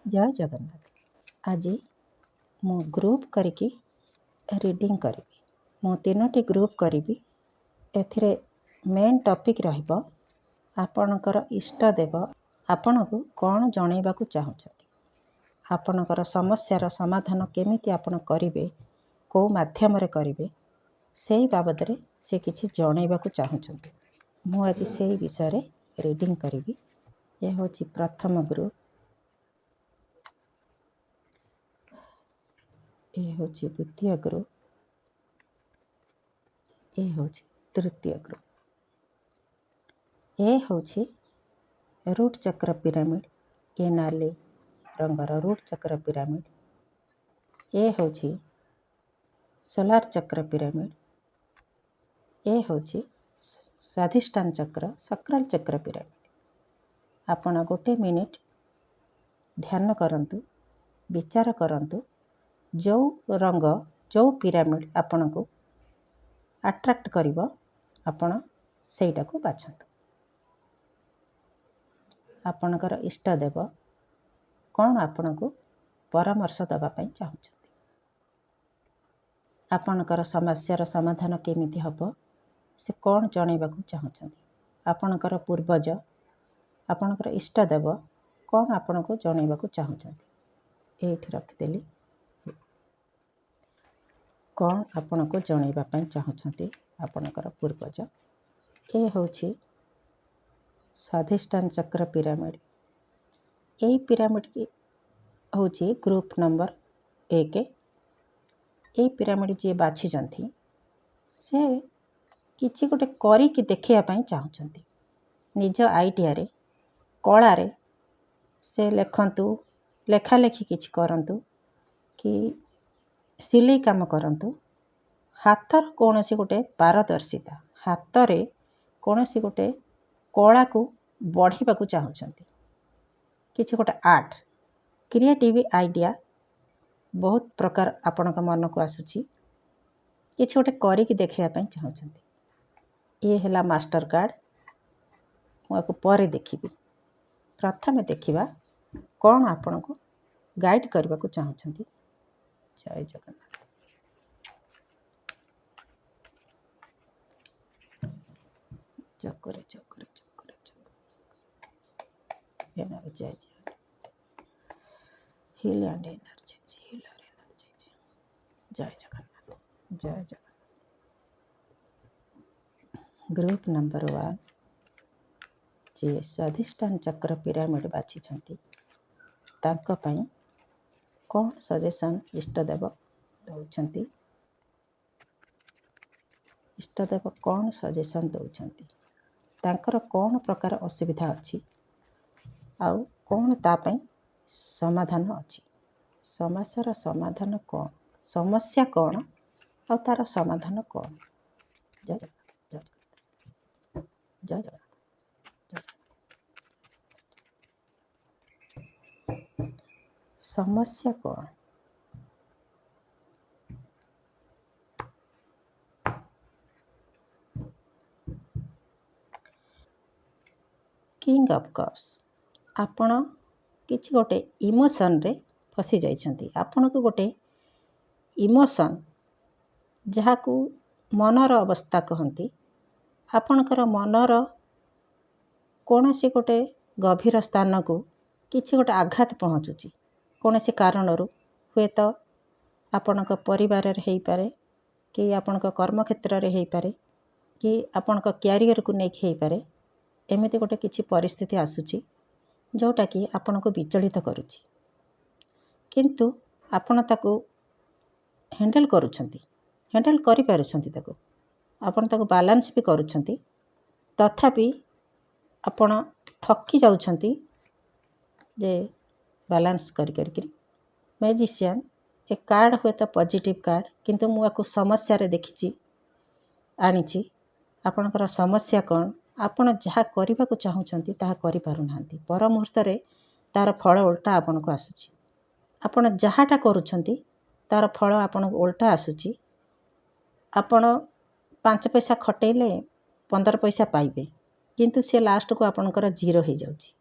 जय जगन्नाथ। आज मु ग्रुप करके रीडिंग करी मु 3टी ग्रुप करी एथिरे मेन टॉपिक रहिबो आपणकर इष्ट देव आपनकु कौन जणैबाकू चाहुछथि, आपणकर समस्यार समाधान केमिति आपण करिवे, को माध्यम रे करिवे सेही बाबद रे से किछि जणैबाकू चाहुछथि। मु आज सेही विषय रे रीडिंग करी। ये होछि प्रथम ग्रुप, ये होछि द्वितीय ग्रुप, ये होछि तृतीय ग्रुप। ये होछि रूट चक्र पिरामिड, ये नाली रंगर रूट चक्र पिरामिड। ये होछि सोलार चक्र पिरामिड, ये होछि स्वाधिष्ठान चक्र सक्राल चक्र पिरामिड। आपण गोटे मिनिट ध्यान करंतु, विचार करंतु, जो रंग जो पिरामिड आपण को अट्रैक्ट करिवो आपण सेटा को बाछंतु। आपणकर इष्ट देव कौन आपण को परामर्श दबा पई चाहुछथि, आपणकर समस्यार समाधान केमिति हबो से कौन जणैबाकू चाहुछथि, आपणकर पूर्वज आपणकर इष्ट देव कौन आपण को जणैबाकू चाहुछथि। एठी रखिदेली कौन आपण को जणैबा पई चाहुछथि आपणकर पूर्वज। ए होछि स्वाधिष्ठान चक्र पिरामिड। यही पिरामिड की होछि ग्रुप नंबर 1। ये पिरामिड जी बाछि जंती से किछि गोटे करी कि देखिया पई चाहुछंती, निज आइडिया रे कला रे से लेखंतु, लेखा लेखी किछि करंतु कि सिलाई काम करंतु, हाथर कोनोसी गोटे पारदर्शिता, हाथ रे कोनोसी गोटे कला को बढ़िबाकू चाहुछंती, किछि गोटे आर्ट क्रिएटिव आइडिया बहुत प्रकार आपण मन को आसुची, किछि गोटे करिक देखिया पई चाहुछंती। ये हैला मास्टर कार्ड, मुझे पर देखिबी। प्रथमे देखिबा कौन आपण को गाइड करबा को चाहुछंती। जय जगन्नाथ। चक्कर चक्कर चक्कर चक्कर energy heal and energy healer energy. जय जगन्नाथ जय जगन्नाथ। ग्रुप नंबर 1 जे स्वाधिष्ठान चक्र पिरामिड बाछि तांको पई कौन सजेशन इष्टदेव दौरान, इष्टदेव कौन सजेशन दौरान, तांकर कौन प्रकार असुविधा अच्छी आउ कौन तापई समाधान अच्छी, समस्यार समाधान कौन, समस्या कौन आउ तार समाधान कौन। जय जगन्नाथ जय जगन्नाथ। समस्या कौन, किंग ऑफ कप्स। आपण किछि गोटे इमोशन रे फसी जाइछंती, आपण को गोटे इमोशन जहा को मनर अवस्था कहंती, आपणकर मनर कोनोसी गोटे गभीर स्थान को किछि गोटे आघात पहुँचुची कोनोसी कारणरू, हुए तो आपणक परिवार रे हेई पारे, कि आपणक कर्म क्षेत्र रे हेई पारे, कि आपणक कैरियर को नेक हेई पारे। एमिति गोटे किछि परिस्थिति आसुची जोटा कि आपण को विचलित करुची, किंतु आपण ताको हैंडल करूछंती, हैंडल करि पारुछंती, ताको आपण ताको बैलेंस भी करूछंती, तथापि आपण थकी जाउछंती जे बैलेंस करि करि करि। मैजिशियन एक कार्ड हुए तो पॉजिटिव कार्ड, किंतु मु आको समस्या रे देखिची आनिची। आपणकर समस्या कौन, आपण जहाँ करबा को चाहुछंती ताहा करि पारु नाहंती, पर मुहूर्त रे तार फल उल्टा आपण को आसुची। आपण जहाँटा करूछंती तार फल आपण को उल्टा आसुची। आपण 5 पैसा खटेले 15 पैसा पाइबे, किंतु से लास्ट को आपणकर 0 हो जाउची।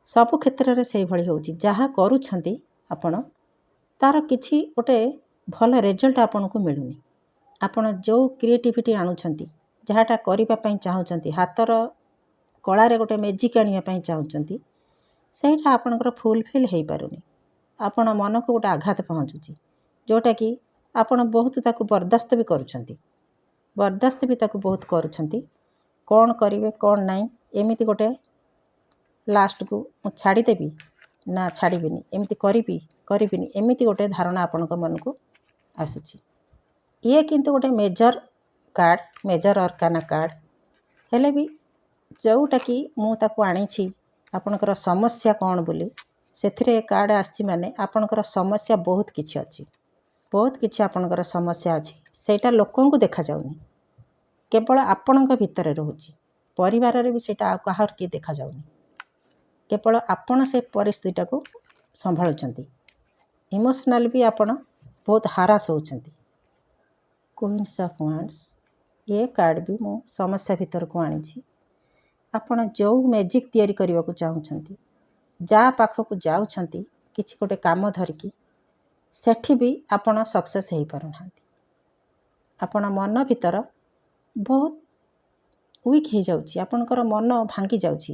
ସବୁ କ୍ଷେତ୍ରରେ ସେଇଭଳି ହେଉଛି। ଯାହା କରୁଛନ୍ତି ଆପଣ ତା'ର କିଛି ଗୋଟେ ଭଲ ରେଜଲ୍ଟ ଆପଣଙ୍କୁ ମିଳୁନି। ଆପଣ ଯେଉଁ କ୍ରିଏଟିଭିଟି ଆଣୁଛନ୍ତି, ଯାହାଟା କରିବା ପାଇଁ ଚାହୁଁଛନ୍ତି, ହାତର କଳାରେ ଗୋଟେ ମ୍ୟାଜିକ୍ ଆଣିବା ପାଇଁ ଚାହୁଁଛନ୍ତି, ସେଇଟା ଆପଣଙ୍କର ଫୁଲଫିଲ୍ ହେଇପାରୁନି। ଆପଣ ମନକୁ ଗୋଟେ ଆଘାତ ପହଞ୍ଚୁଛି, ଯେଉଁଟାକି ଆପଣ ବହୁତ ତାକୁ ବରଦାସ୍ତ ବି କରୁଛନ୍ତି। ବରଦାସ୍ତ ବି ତାକୁ ବହୁତ କରୁଛନ୍ତି। କ'ଣ କରିବେ କ'ଣ ନାହିଁ, ଏମିତି ଗୋଟେ ଲାଷ୍ଟକୁ ମୁଁ ଛାଡ଼ିଦେବି ନା ଛାଡ଼ିବିନି, ଏମିତି କରିବିନି, ଏମିତି ଗୋଟେ ଧାରଣା ଆପଣଙ୍କ ମନକୁ ଆସୁଛି। ଇଏ କିନ୍ତୁ ଗୋଟେ ମେଜର କାର୍ଡ଼, ମେଜର ଅର୍କାନା କାର୍ଡ଼ ହେଲେ ବି ଯେଉଁଟାକି ମୁଁ ତାକୁ ଆଣିଛି ଆପଣଙ୍କର ସମସ୍ୟା କ'ଣ ବୋଲି, ସେଥିରେ କାର୍ଡ଼ ଆସିଛି ମାନେ ଆପଣଙ୍କର ସମସ୍ୟା ବହୁତ କିଛି ଅଛି। ବହୁତ କିଛି ଆପଣଙ୍କର ସମସ୍ୟା ଅଛି, ସେଇଟା ଲୋକଙ୍କୁ ଦେଖାଯାଉନି, କେବଳ ଆପଣଙ୍କ ଭିତରେ ରହୁଛି। ପରିବାରରେ ବି ସେଇଟା ଆଉ କାହାର କିଏ ଦେଖାଯାଉନି, କେବଳ ଆପଣ ସେ ପରିସ୍ଥିତିଟାକୁ ସମ୍ଭାଳୁଛନ୍ତି। ଇମୋସନାଲ୍ ବି ଆପଣ ବହୁତ ହାରାସ ହେଉଛନ୍ତି। କୁଇନ୍ସ ଅଫ୍ ୱାଣ୍ଡସ୍ ଏ କାର୍ଡ଼ ବି ମୁଁ ସମସ୍ୟା ଭିତରକୁ ଆଣିଛି। ଆପଣ ଯେଉଁ ମ୍ୟାଜିକ୍ ତିଆରି କରିବାକୁ ଚାହୁଁଛନ୍ତି, ଯାହା ପାଖକୁ ଯାଉଛନ୍ତି କିଛି ଗୋଟେ କାମ ଧରିକି, ସେଠି ବି ଆପଣ ସକ୍ସେସ୍ ହେଇପାରୁନାହାନ୍ତି। ଆପଣ ମନ ଭିତର ବହୁତ ୱିକ୍ ହେଇଯାଉଛି, ଆପଣଙ୍କର ମନ ଭାଙ୍ଗି ଯାଉଛି।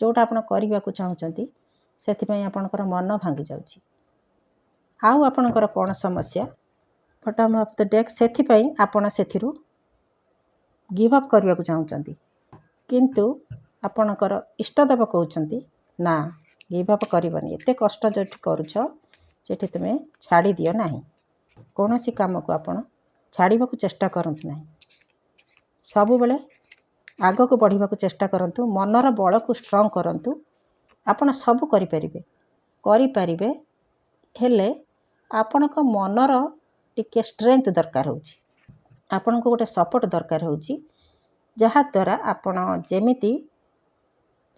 ଯେଉଁଟା ଆପଣ କରିବାକୁ ଚାହୁଁଛନ୍ତି ସେଥିପାଇଁ ଆପଣଙ୍କର ମନ ଭାଙ୍ଗି ଯାଉଛି। ଆଉ ଆପଣଙ୍କର କ'ଣ ସମସ୍ୟା, ବଟମ୍ ଅଫ୍ ଦ ଡେକ୍, ସେଥିପାଇଁ ଆପଣ ସେଥିରୁ ଗିଭ୍ ଅପ୍ କରିବାକୁ ଚାହୁଁଛନ୍ତି। କିନ୍ତୁ ଆପଣଙ୍କର ଇଷ୍ଟଦେବ କହୁଛନ୍ତି ନା, ଗିଭ୍ ଅପ୍ କରିବନି, ଏତେ କଷ୍ଟ ଯେଉଁଠି କରୁଛ ସେଠି ତୁମେ ଛାଡ଼ି ଦିଅ ନାହିଁ। କୌଣସି କାମକୁ ଆପଣ ଛାଡ଼ିବାକୁ ଚେଷ୍ଟା କରନ୍ତୁ ନାହିଁ, ସବୁବେଳେ ଆଗକୁ ବଢ଼ିବାକୁ ଚେଷ୍ଟା କରନ୍ତୁ। ମନର ବଳକୁ ଷ୍ଟ୍ରଙ୍ଗ କରନ୍ତୁ। ଆପଣ ସବୁ କରିପାରିବେ, ହେଲେ ଆପଣଙ୍କ ମନର ଟିକେ ଷ୍ଟ୍ରେଙ୍ଗଥ୍ ଦରକାର ହେଉଛି। ଆପଣଙ୍କୁ ଗୋଟେ ସପୋର୍ଟ ଦରକାର ହେଉଛି, ଯାହାଦ୍ୱାରା ଆପଣ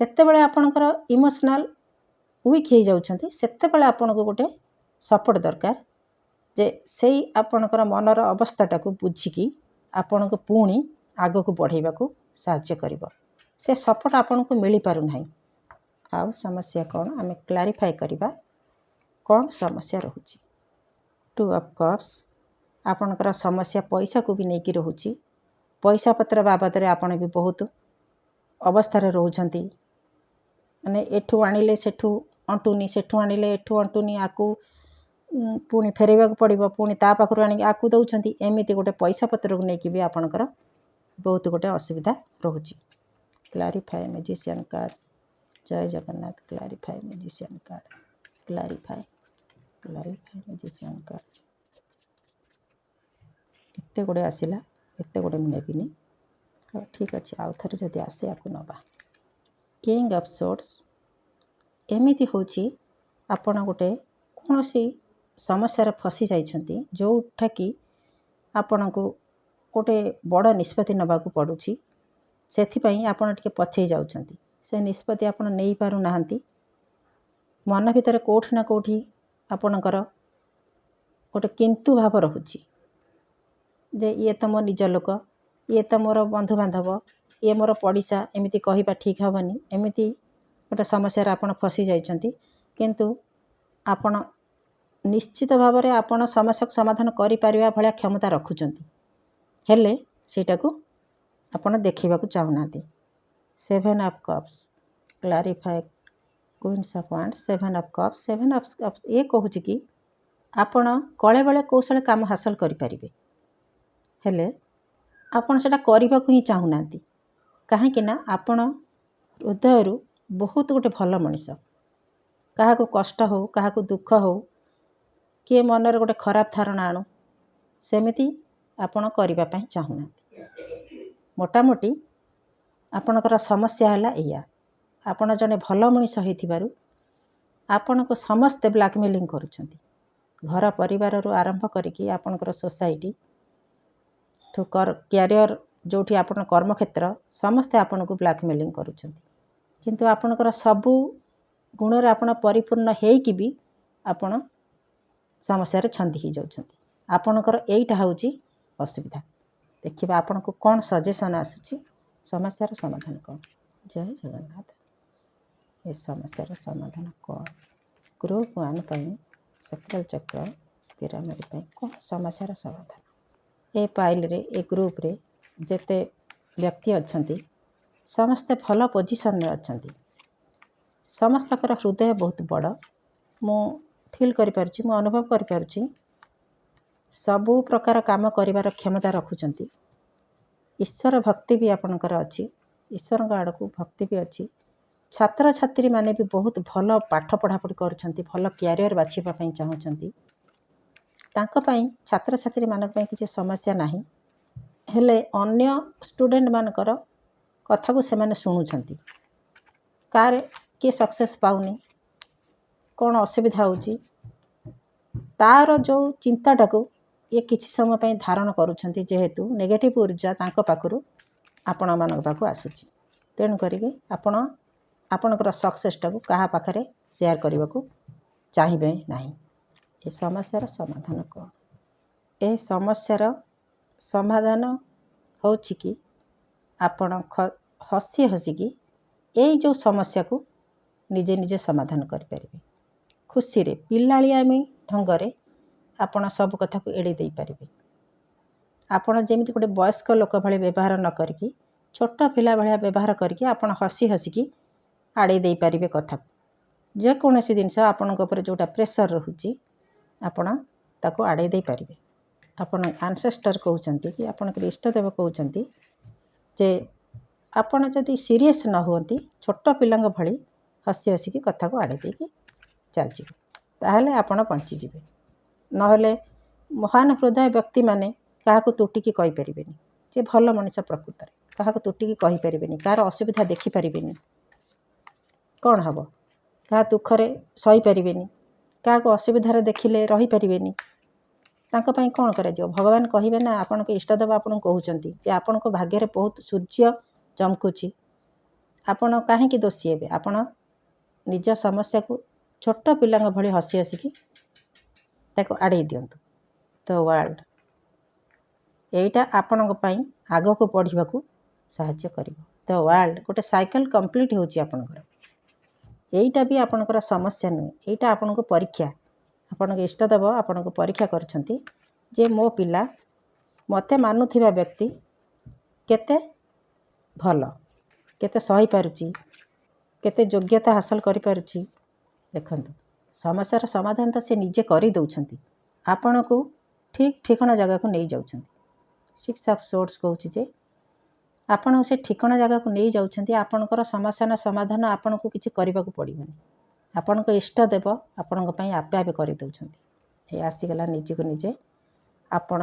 ଯେତେବେଳେ ଆପଣଙ୍କର ଇମୋସନାଲ୍ ୱିକ୍ ହେଇଯାଉଛନ୍ତି, ସେତେବେଳେ ଆପଣଙ୍କୁ ଗୋଟେ ସପୋର୍ଟ ଦରକାର, ଯେ ସେଇ ଆପଣଙ୍କର ମନର ଅବସ୍ଥାଟାକୁ ବୁଝିକି ଆପଣଙ୍କୁ ପୁଣି ଆଗକୁ ବଢ଼େଇବାକୁ ସାହାଯ୍ୟ କରିବ। ସେ ସପୋର୍ଟ ଆପଣଙ୍କୁ ମିଳିପାରୁନାହିଁ। ଆଉ ସମସ୍ୟା କ'ଣ, ଆମେ କ୍ଲାରିଫାଏ କରିବା କ'ଣ ସମସ୍ୟା ରହୁଛି। ଟୁ ଅଫ୍ କପ୍ସ, ଆପଣଙ୍କର ସମସ୍ୟା ପଇସାକୁ ବି ନେଇକି ରହୁଛି। ପଇସା ପତ୍ର ବାବଦରେ ଆପଣ ବି ବହୁତ ଅବସ୍ଥାରେ ରହୁଛନ୍ତି। ମାନେ ଏଠୁ ଆଣିଲେ ସେଠୁ ଅଣ୍ଟୁନି, ସେଠୁ ଆଣିଲେ ଏଠୁ ଅଣ୍ଟୁନି, ଆକୁ ପୁଣି ଫେରାଇବାକୁ ପଡ଼ିବ, ପୁଣି ତା ପାଖରୁ ଆଣିକି ଆକୁ ଦେଉଛନ୍ତି। ଏମିତି ଗୋଟେ ପଇସା ପତ୍ରକୁ ନେଇକି ବି ଆପଣଙ୍କର ବହୁତ ଗୋଟେ ଅସୁବିଧା ରହୁଛି। କ୍ଲାରିଫାଏ ମ୍ୟାଜିସିଆନ୍ କାର୍ଡ଼, ଜୟ Jagannath. Clarify magician card, clarify magician card. ଏତେ ଗୁଡ଼େ ଆସିଲା, ଏତେ ଗୁଡ଼େ ମୁଁ ନେବିନି। ଠିକ୍ ଅଛି, ଆଉ ଥରେ ଯଦି ଆସେ ଆକୁ ନେବା। କିଙ୍ଗ ଅଫ୍ ସୋର୍ଟସ୍, ଏମିତି ହେଉଛି ଆପଣ ଗୋଟେ କୌଣସି ସମସ୍ୟାରେ ଫସି ଯାଇଛନ୍ତି, ଯେଉଁଟାକି ଆପଣଙ୍କୁ ଗୋଟେ ବଡ଼ ନିଷ୍ପତ୍ତି ନେବାକୁ ପଡ଼ୁଛି। ସେଥିପାଇଁ ଆପଣ ଟିକେ ପଛେଇ ଯାଉଛନ୍ତି, ସେ ନିଷ୍ପତ୍ତି ଆପଣ ନେଇପାରୁନାହାନ୍ତି। ମନ ଭିତରେ କେଉଁଠି ନା କେଉଁଠି ଆପଣଙ୍କର ଗୋଟେ କିନ୍ତୁ ଭାବ ରହୁଛି, ଯେ ଇଏ ତ ମୋ ନିଜ ଲୋକ, ଇଏ ତ ମୋର ବନ୍ଧୁବାନ୍ଧବ, ଇଏ ମୋର ପଡ଼ିଶା, ଏମିତି କହିବା ଠିକ୍ ହେବନି। ଏମିତି ଗୋଟେ ସମସ୍ୟାରେ ଆପଣ ଫସି ଯାଇଛନ୍ତି, କିନ୍ତୁ ଆପଣ ନିଶ୍ଚିତ ଭାବରେ ଆପଣ ସମସ୍ୟାକୁ ସମାଧାନ କରିପାରିବା ଭଳିଆ କ୍ଷମତା ରଖୁଛନ୍ତି, ହେଲେ ସେଇଟାକୁ ଆପଣ ଦେଖିବାକୁ ଚାହୁଁନାହାନ୍ତି। Seven of cups, clarify queens of wands, seven of cups. Seven of cups ଇଏ କହୁଛି କି ଆପଣ କଳେ ବେଳେ କୌଶଳେ କାମ ହାସଲ କରିପାରିବେ, ହେଲେ ଆପଣ ସେଇଟା କରିବାକୁ ହିଁ ଚାହୁଁନାହାନ୍ତି। କାହିଁକି ନା ଆପଣ ହୃଦୟରୁ ବହୁତ ଗୋଟେ ଭଲ ମଣିଷ। କାହାକୁ କଷ୍ଟ ହେଉ, କାହାକୁ ଦୁଃଖ ହେଉ, କିଏ ମନରେ ଗୋଟେ ଖରାପ ଧାରଣା ଆଣୁ, ସେମିତି ଆପଣ କରିବା ପାଇଁ ଚାହୁଁନାହାନ୍ତି। ମୋଟାମୋଟି ଆପଣଙ୍କର ସମସ୍ୟା ହେଲା ଏଇଆ। ଆପଣ ଜଣେ ଭଲ ମଣିଷ ହେଇଥିବାରୁ ଆପଣଙ୍କୁ ସମସ୍ତେ ବ୍ଲାକମେଲିଂ କରୁଛନ୍ତି। ଘର ପରିବାରରୁ ଆରମ୍ଭ କରିକି ଆପଣଙ୍କର ସୋସାଇଟି ଠୁ କ୍ୟାରିୟର, ଯେଉଁଠି ଆପଣ କର୍ମକ୍ଷେତ୍ର, ସମସ୍ତେ ଆପଣଙ୍କୁ ବ୍ଲାକମେଲିଂ କରୁଛନ୍ତି। କିନ୍ତୁ ଆପଣଙ୍କର ସବୁ ଗୁଣରେ ଆପଣ ପରିପୂର୍ଣ୍ଣ ହେଇକି ବି ଆପଣ ସମସ୍ୟାରେ ଛନ୍ଦି ହେଇଯାଉଛନ୍ତି। ଆପଣଙ୍କର ଏଇଟା ହେଉଛି ଅସୁବିଧା। ଦେଖିବା ଆପଣଙ୍କୁ କ'ଣ ସଜେସନ୍ ଆସୁଛି, ସମସ୍ୟାର ସମାଧାନ କ'ଣ। ଜୟ ଜଗନ୍ନାଥ। ଏ ସମସ୍ୟାର ସମାଧାନ କ'ଣ? ଗ୍ରୁପ୍ 1 ପାଇଁ ସକ୍ରିୟ ଚକ୍ର ପିରାମିଡ୍ ପାଇଁ କ'ଣ ସମସ୍ୟାର ସମାଧାନ? ଏ ପାଇଲ୍ରେ ଏ ଗ୍ରୁପ୍ରେ ଯେତେ ବ୍ୟକ୍ତି ଅଛନ୍ତି ସମସ୍ତେ ଭଲ ପୋଜିସନ୍ରେ ଅଛନ୍ତି। ସମସ୍ତଙ୍କର ହୃଦୟ ବହୁତ ବଡ଼। ମୁଁ ଫିଲ୍ କରିପାରୁଛି, ମୁଁ ଅନୁଭବ କରିପାରୁଛି। ସବୁ ପ୍ରକାର କାମ କରିବାର କ୍ଷମତା ରଖୁଛନ୍ତି। ଈଶ୍ୱର ଭକ୍ତି ବି ଆପଣଙ୍କର ଅଛି। ଈଶ୍ୱରଙ୍କ ଆଡ଼କୁ ଭକ୍ତି ବି ଅଛି। ଛାତ୍ରଛାତ୍ରୀମାନେ ବି ବହୁତ ଭଲ ପାଠ ପଢ଼ାପଢ଼ି କରୁଛନ୍ତି, ଭଲ କ୍ୟାରିୟର ବାଛିବା ପାଇଁ ଚାହୁଁଛନ୍ତି। ତାଙ୍କ ପାଇଁ ଛାତ୍ରଛାତ୍ରୀମାନଙ୍କ ପାଇଁ କିଛି ସମସ୍ୟା ନାହିଁ। ହେଲେ ଅନ୍ୟ ଷ୍ଟୁଡେଣ୍ଟମାନଙ୍କର କଥାକୁ ସେମାନେ ଶୁଣୁଛନ୍ତି। କାହାର କିଏ ସକ୍ସେସ୍ ପାଉନି, କ'ଣ ଅସୁବିଧା ହେଉଛି, ତା'ର ଯେଉଁ ଚିନ୍ତାଟାକୁ ଇଏ କିଛି ସମୟ ପାଇଁ ଧାରଣ କରୁଛନ୍ତି। ଯେହେତୁ ନେଗେଟିଭ୍ ଉର୍ଜା ତାଙ୍କ ପାଖରୁ ଆପଣମାନଙ୍କ ପାଖକୁ ଆସୁଛି, ତେଣୁ କରିକି ଆପଣ ଆପଣଙ୍କର ସକ୍ସେସ୍ଟାକୁ କାହା ପାଖରେ ସେୟାର କରିବାକୁ ଚାହିଁବେ ନାହିଁ। ଏ ସମସ୍ୟାର ସମାଧାନ କ'ଣ? ଏ ସମସ୍ୟାର ସମାଧାନ ହେଉଛି କି ଆପଣ ହସି ହସିକି ଏଇ ଯେଉଁ ସମସ୍ୟାକୁ ନିଜେ ନିଜେ ସମାଧାନ କରିପାରିବେ। ଖୁସିରେ ପିଲାଳିଆମି ଢଙ୍ଗରେ ଆପଣ ସବୁ କଥାକୁ ଏଡ଼େଇ ଦେଇପାରିବେ। ଆପଣ ଯେମିତି ଗୋଟେ ବୟସ୍କ ଲୋକ ଭଳି ବ୍ୟବହାର ନ କରିକି ଛୋଟ ପିଲା ଭଳିଆ ବ୍ୟବହାର କରିକି ଆପଣ ହସି ହସିକି ଆଡ଼େଇ ଦେଇପାରିବେ କଥାକୁ। ଯେକୌଣସି ଜିନିଷ ଆପଣଙ୍କ ଉପରେ ଯେଉଁଟା ପ୍ରେସର୍ ରହୁଛି ଆପଣ ତାକୁ ଆଡ଼େଇ ଦେଇପାରିବେ। ଆପଣ ଆନସେଷ୍ଟର କହୁଛନ୍ତି କି ଆପଣଙ୍କର ଇଷ୍ଟଦେବ କହୁଛନ୍ତି ଯେ ଆପଣ ଯଦି ସିରିୟସ୍ ନ ହୁଅନ୍ତି, ଛୋଟ ପିଲାଙ୍କ ଭଳି ହସି ହସିକି କଥାକୁ ଆଡ଼େଇ ଦେଇକି ଚାଲିଯିବେ, ତାହେଲେ ଆପଣ ବଞ୍ଚିଯିବେ। ନହେଲେ ମହାନ ହୃଦୟ ବ୍ୟକ୍ତିମାନେ କାହାକୁ ତୁଟିକି କହିପାରିବେନି। ଯେ ଭଲ ମଣିଷ ପ୍ରକୃତରେ କାହାକୁ ତୁଟିକି କହିପାରିବେନି, କାହାର ଅସୁବିଧା ଦେଖିପାରିବେନି। କ'ଣ ହେବ? କାହା ଦୁଃଖରେ ସହିପାରିବେନି, କାହାକୁ ଅସୁବିଧାରେ ଦେଖିଲେ ରହିପାରିବେନି। ତାଙ୍କ ପାଇଁ କ'ଣ କରାଯିବ? ଭଗବାନ କହିବେ ନା ଆପଣଙ୍କ ଇଷ୍ଟଦେବ ଆପଣଙ୍କୁ କହୁଛନ୍ତି ଯେ ଆପଣଙ୍କ ଭାଗ୍ୟରେ ବହୁତ ସୂର୍ଯ୍ୟ ଚମକୁଛି, ଆପଣ କାହିଁକି ଦୋଷୀ ହେବେ? ଆପଣ ନିଜ ସମସ୍ୟାକୁ ଛୋଟ ପିଲାଙ୍କ ଭଳି ହସି ହସିକି ତାକୁ ଆଡ଼େଇ ଦିଅନ୍ତୁ। ଦ ୱାର୍ଲ୍ଡ ଏଇଟା ଆପଣଙ୍କ ପାଇଁ ଆଗକୁ ବଢ଼ିବାକୁ ସାହାଯ୍ୟ କରିବ। ଦ ୱାର୍ଲ୍ଡ ଗୋଟେ ସାଇକେଲ କମ୍ପ୍ଲିଟ୍ ହେଉଛି ଆପଣଙ୍କର। ଏଇଟା ବି ଆପଣଙ୍କର ସମସ୍ୟା ନୁହେଁ, ଏଇଟା ଆପଣଙ୍କୁ ପରୀକ୍ଷା। ଆପଣଙ୍କ ଇଷ୍ଟଦେବ ଆପଣଙ୍କୁ ପରୀକ୍ଷା କରୁଛନ୍ତି ଯେ ମୋ ପିଲା ମୋତେ ମାନୁଥିବା ବ୍ୟକ୍ତି କେତେ ଭଲ, କେତେ ସହିପାରୁଛି, କେତେ ଯୋଗ୍ୟତା ହାସଲ କରିପାରୁଛି। ଦେଖନ୍ତୁ, ସମସ୍ୟାର ସମାଧାନ ତ ସେ ନିଜେ କରିଦେଉଛନ୍ତି, ଆପଣଙ୍କୁ ଠିକ୍ ଠିକଣା ଜାଗାକୁ ନେଇଯାଉଛନ୍ତି। 6 ଅଫ୍ ସୋର୍ଟସ୍ କହୁଛି ଯେ ଆପଣଙ୍କୁ ସେ ଠିକଣା ଜାଗାକୁ ନେଇଯାଉଛନ୍ତି। ଆପଣଙ୍କର ସମସ୍ୟାର ସମାଧାନ ଆପଣଙ୍କୁ କିଛି କରିବାକୁ ପଡ଼ିବନି। ଆପଣଙ୍କ ଇଷ୍ଟଦେବ ଆପଣଙ୍କ ପାଇଁ ଆପେ ଆପେ କରିଦେଉଛନ୍ତି। ଏ ଆସିଗଲା ନିଜକୁ ନିଜେ। ଆପଣ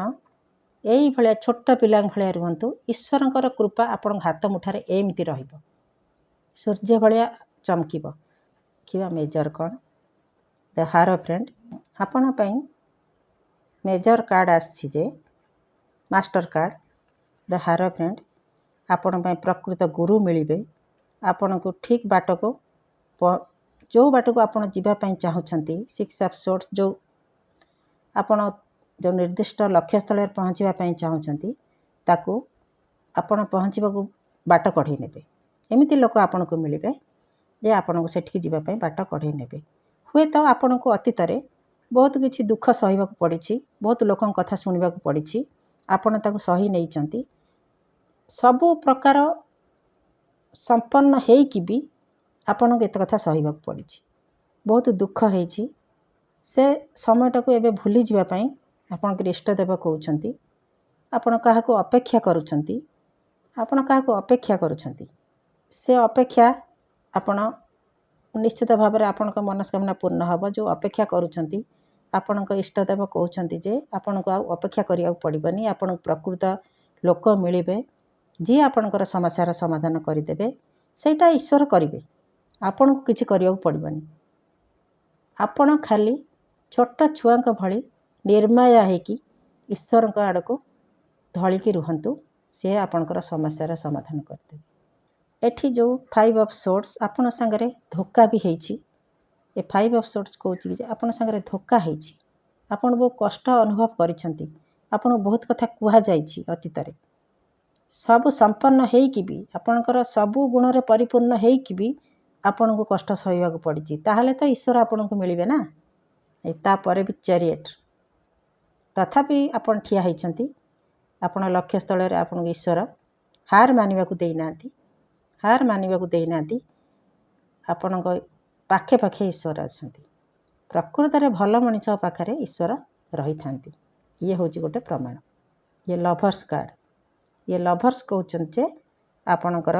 ଏଇଭଳିଆ ଛୋଟ ପିଲାଙ୍କ ଭଳିଆ ରୁହନ୍ତୁ। ଈଶ୍ୱରଙ୍କର କୃପା ଆପଣଙ୍କ ହାତ ମୁଠାରେ ଏମିତି ରହିବ, ସୂର୍ଯ୍ୟ ଭଳିଆ ଚମକିବ। ଦେଖିବା ମେଜର କ'ଣ? ଦ ହାରୋଫ୍ରେଣ୍ଡ ଆପଣ ପାଇଁ ମେଜର କାର୍ଡ଼ ଆସିଛି ଯେ ମାଷ୍ଟର କାର୍ଡ଼। ଦ ହାରୋଫ୍ରେଣ୍ଡ ଆପଣଙ୍କ ପାଇଁ ପ୍ରକୃତ ଗୁରୁ ମିଳିବେ। ଆପଣଙ୍କୁ ଠିକ୍ ବାଟକୁ ଯେଉଁ ବାଟକୁ ଆପଣ ଯିବା ପାଇଁ ଚାହୁଁଛନ୍ତି, 6 ଅଫ୍ ସୋର୍ଟସ୍ ଆପଣ ଯେଉଁ ନିର୍ଦ୍ଦିଷ୍ଟ ଲକ୍ଷ୍ୟସ୍ଥଳରେ ପହଞ୍ଚିବା ପାଇଁ ଚାହୁଁଛନ୍ତି ତାକୁ ଆପଣ ପହଞ୍ଚିବାକୁ ବାଟ କଢ଼େଇ ନେବେ। ଏମିତି ଲୋକ ଆପଣଙ୍କୁ ମିଳିବେ ଯେ ଆପଣଙ୍କୁ ସେଠିକି ଯିବା ପାଇଁ ବାଟ କଢ଼େଇ ନେବେ। ହୁଏତ ଆପଣଙ୍କୁ ଅତୀତରେ ବହୁତ କିଛି ଦୁଃଖ ସହିବାକୁ ପଡ଼ିଛି, ବହୁତ ଲୋକଙ୍କ କଥା ଶୁଣିବାକୁ ପଡ଼ିଛି, ଆପଣ ତାକୁ ସହି ନେଇଛନ୍ତି। ସବୁ ପ୍ରକାର ସମ୍ପନ୍ନ ହେଇକି ବି ଆପଣଙ୍କୁ ଏତେ କଥା ସହିବାକୁ ପଡ଼ିଛି, ବହୁତ ଦୁଃଖ ହେଇଛି। ସେ ସମୟଟାକୁ ଏବେ ଭୁଲିଯିବା ପାଇଁ ଆପଣଙ୍କର ଇଷ୍ଟଦେବ କହୁଛନ୍ତି ଆପଣ କାହାକୁ ଅପେକ୍ଷା କରୁଛନ୍ତି, ସେ ଅପେକ୍ଷା ଆପଣ ନିଶ୍ଚିତ ଭାବରେ ଆପଣଙ୍କ ମନସ୍କାମନା ପୂର୍ଣ୍ଣ ହେବ। ଯେଉଁ ଅପେକ୍ଷା କରୁଛନ୍ତି ଆପଣଙ୍କ ଇଷ୍ଟଦେବ କହୁଛନ୍ତି ଯେ ଆପଣଙ୍କୁ ଆଉ ଅପେକ୍ଷା କରିବାକୁ ପଡ଼ିବନି। ଆପଣଙ୍କୁ ପ୍ରକୃତ ଲୋକ ମିଳିବେ ଯିଏ ଆପଣଙ୍କର ସମସ୍ୟାର ସମାଧାନ କରିଦେବେ। ସେଇଟା ଈଶ୍ୱର କରିବେ, ଆପଣଙ୍କୁ କିଛି କରିବାକୁ ପଡ଼ିବନି। ଆପଣ ଖାଲି ଛୋଟ ଛୁଆଙ୍କ ଭଳି ନିର୍ମାୟା ହେଇକି ଈଶ୍ୱରଙ୍କ ଆଡ଼କୁ ଢଳିକି ରୁହନ୍ତୁ, ସେ ଆପଣଙ୍କର ସମସ୍ୟାର ସମାଧାନ କରିଦେବେ। ଏଠି ଯେଉଁ 5 ଅଫ୍ ସୋର୍ଟସ୍ ଆପଣ ସାଙ୍ଗରେ ଧୋକା ବି ହେଇଛି। ଏ 5 ଅଫ୍ ସୋର୍ଟସ୍ କହୁଛି ଯେ ଆପଣଙ୍କ ସାଙ୍ଗରେ ଧୋକା ହେଇଛି, ଆପଣ ବହୁତ କଷ୍ଟ ଅନୁଭବ କରିଛନ୍ତି, ଆପଣଙ୍କୁ ବହୁତ କଥା କୁହାଯାଇଛି ଅତୀତରେ। ସବୁ ସମ୍ପନ୍ନ ହେଇକି ବି ଆପଣଙ୍କର ସବୁ ଗୁଣରେ ପରିପୂର୍ଣ୍ଣ ହେଇକି ବି ଆପଣଙ୍କୁ କଷ୍ଟ ସହିବାକୁ ପଡ଼ିଛି, ତାହେଲେ ତ ଈଶ୍ୱର ଆପଣଙ୍କୁ ମିଳିବେ ନା। ତାପରେ ବି ଚାରିଏଟ୍, ତଥାପି ଆପଣ ଠିଆ ହେଇଛନ୍ତି। ଆପଣ ଲକ୍ଷ୍ୟସ୍ଥଳରେ ଆପଣଙ୍କୁ ଈଶ୍ୱର ହାର ମାନିବାକୁ ଦେଇନାହାନ୍ତି। ଆପଣଙ୍କ ପାଖେ ପାଖେ ଈଶ୍ୱର ଅଛନ୍ତି। ପ୍ରକୃତରେ ଭଲ ମଣିଷ ପାଖରେ ଈଶ୍ୱର ରହିଥାନ୍ତି। ଇଏ ହେଉଛି ଗୋଟେ ପ୍ରମାଣ। ଇଏ ଲଭର୍ସ କାର୍ଡ଼। ଇଏ ଲଭର୍ସ କହୁଛନ୍ତି ଯେ ଆପଣଙ୍କର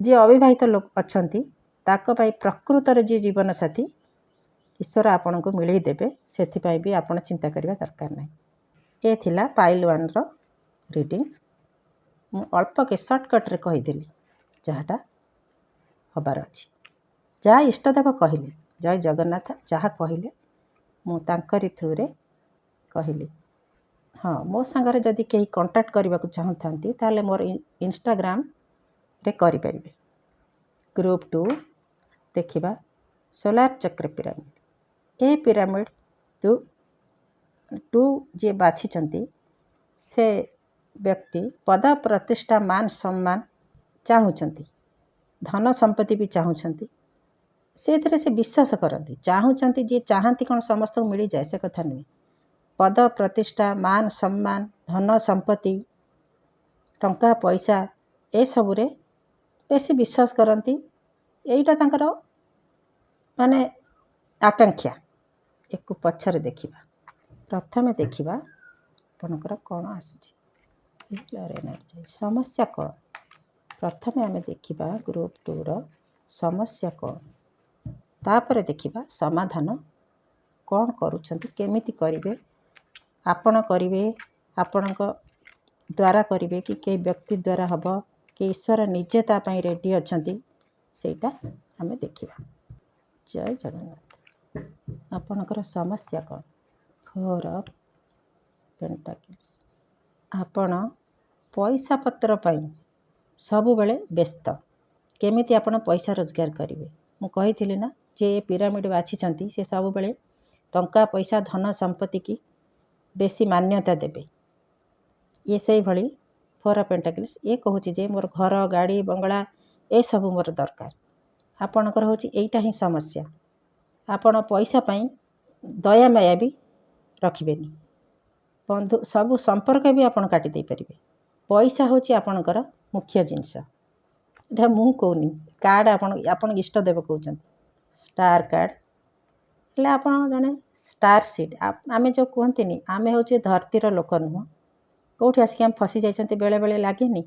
ଯିଏ ଅବିବାହିତ ଲୋକ ଅଛନ୍ତି ତାଙ୍କ ପାଇଁ ପ୍ରକୃତରେ ଯିଏ ଜୀବନସାଥୀ ଈଶ୍ୱର ଆପଣଙ୍କୁ ମିଳେଇ ଦେବେ। ସେଥିପାଇଁ ବି ଆପଣ ଚିନ୍ତା କରିବା ଦରକାର ନାହିଁ। ଏ ଥିଲା ପାଇଲ୍ 1ର ରିଡ଼ିଂ। ମୁଁ ଅଳ୍ପକେ ସର୍ଟକଟ୍ରେ କହିଦେଲି ଯାହାଟା ହେବାର ଅଛି। ଯାହା ଇଷ୍ଟଦେବ କହିଲେ, ଜୟ ଜଗନ୍ନାଥ ଯାହା କହିଲେ ମୁଁ ତାଙ୍କରି ଥ୍ରୁରେ କହିଲି। ହଁ, ମୋ ସାଙ୍ଗରେ ଯଦି କେହି କଣ୍ଟାକ୍ଟ କରିବାକୁ ଚାହୁଁଥାନ୍ତି ତାହେଲେ ମୋର ଇନଷ୍ଟାଗ୍ରାମରେ କରିପାରିବେ। ଗ୍ରୁପ୍ 2 ଦେଖିବା ସୋଲାର ଚକ୍ର ପିରାମିଡ଼। ଏ ପିରାମିଡ଼ 2 ଯିଏ ବାଛିଛନ୍ତି ସେ ବ୍ୟକ୍ତି ପଦ ପ୍ରତିଷ୍ଠା ମାନ ସମ୍ମାନ ଚାହୁଁଛନ୍ତି, ଧନ ସମ୍ପତ୍ତି ବି ଚାହୁଁଛନ୍ତି। ସେଥିରେ ସେ ବିଶ୍ୱାସ କରନ୍ତି। ଚାହୁଁଛନ୍ତି, ଯିଏ ଚାହାନ୍ତି କ'ଣ ସମସ୍ତଙ୍କୁ ମିଳିଯାଏ ସେ କଥା ନୁହେଁ। ପଦ ପ୍ରତିଷ୍ଠା ମାନ ସମ୍ମାନ ଧନ ସମ୍ପତ୍ତି ଟଙ୍କା ପଇସା ଏସବୁରେ ବେଶୀ ବିଶ୍ୱାସ କରନ୍ତି। ଏଇଟା ତାଙ୍କର ମାନେ ଆକାଂକ୍ଷା। ଏକୁ ପଛରେ ଦେଖିବା। ପ୍ରଥମେ ଦେଖିବା ଆପଣଙ୍କର କ'ଣ ଆସୁଛି, ସମସ୍ୟା କ'ଣ। ପ୍ରଥମେ ଆମେ ଦେଖିବା ଗ୍ରୁପ୍ 2ର ସମସ୍ୟା କ'ଣ, ତାପରେ ଦେଖିବା ସମାଧାନ କ'ଣ କରୁଛନ୍ତି, କେମିତି କରିବେ। ଆପଣ କରିବେ, ଆପଣଙ୍କ ଦ୍ୱାରା କରିବେ କି କେହି ବ୍ୟକ୍ତି ଦ୍ୱାରା ହେବ, କି ଈଶ୍ୱର ନିଜେ ତା ପାଇଁ ରେଡ଼ି ଅଛନ୍ତି, ସେଇଟା ଆମେ ଦେଖିବା। ଜୟ ଜଗନ୍ନାଥ। ଆପଣଙ୍କର ସମସ୍ୟା କ'ଣ? 4 ଅଫ୍ ପେଣ୍ଟାକିଲ୍ସ। ଆପଣ ପଇସା ପତ୍ର ପାଇଁ ସବୁବେଳେ ବ୍ୟସ୍ତ। କେମିତି ଆପଣ ପଇସା ରୋଜଗାର କରିବେ। ମୁଁ କହିଥିଲି ନା, ଯେ ପିରାମିଡ଼ ବାଛିଛନ୍ତି ସେ ସବୁବେଳେ ଟଙ୍କା ପଇସା ଧନ ସମ୍ପତ୍ତି କି ବେଶୀ ମାନ୍ୟତା ଦେବେ। ଇଏ ସେଇଭଳି 4 ଅଫ୍ ପେଣ୍ଟାକିଲ୍ସ। ଇଏ କହୁଛି ଯେ ମୋର ଘର ଗାଡ଼ି ବଙ୍ଗଳା ଏସବୁ ମୋର ଦରକାର। ଆପଣଙ୍କର ହେଉଛି ଏଇଟା ହିଁ ସମସ୍ୟା। ଆପଣ ପଇସା ପାଇଁ ଦୟାମାୟା ବି ରଖିବେନି। ବନ୍ଧୁ ସବୁ ସମ୍ପର୍କ ବି ଆପଣ କାଟି ଦେଇପାରିବେ। ପଇସା ହେଉଛି ଆପଣଙ୍କର ମୁଖ୍ୟ ଜିନିଷ। ଏଇଟା ମୁଁ କହୁନି, କାର୍ଡ଼ ଆପଣଙ୍କ ଇଷ୍ଟଦେବ କହୁଛନ୍ତି। ଷ୍ଟାର କାର୍ଡ଼ ହେଲେ ଆପଣ ଜଣେ ଷ୍ଟାର ସିଡ୍। ଆମେ ଯେଉଁ କୁହନ୍ତିନି ଆମେ ହେଉଛୁ ଧରତୀର ଲୋକ ନୁହଁ, କେଉଁଠି ଆସିକି ଆମେ ଫସି ଯାଇଛନ୍ତି ବେଳେବେଳେ ଲାଗେନି।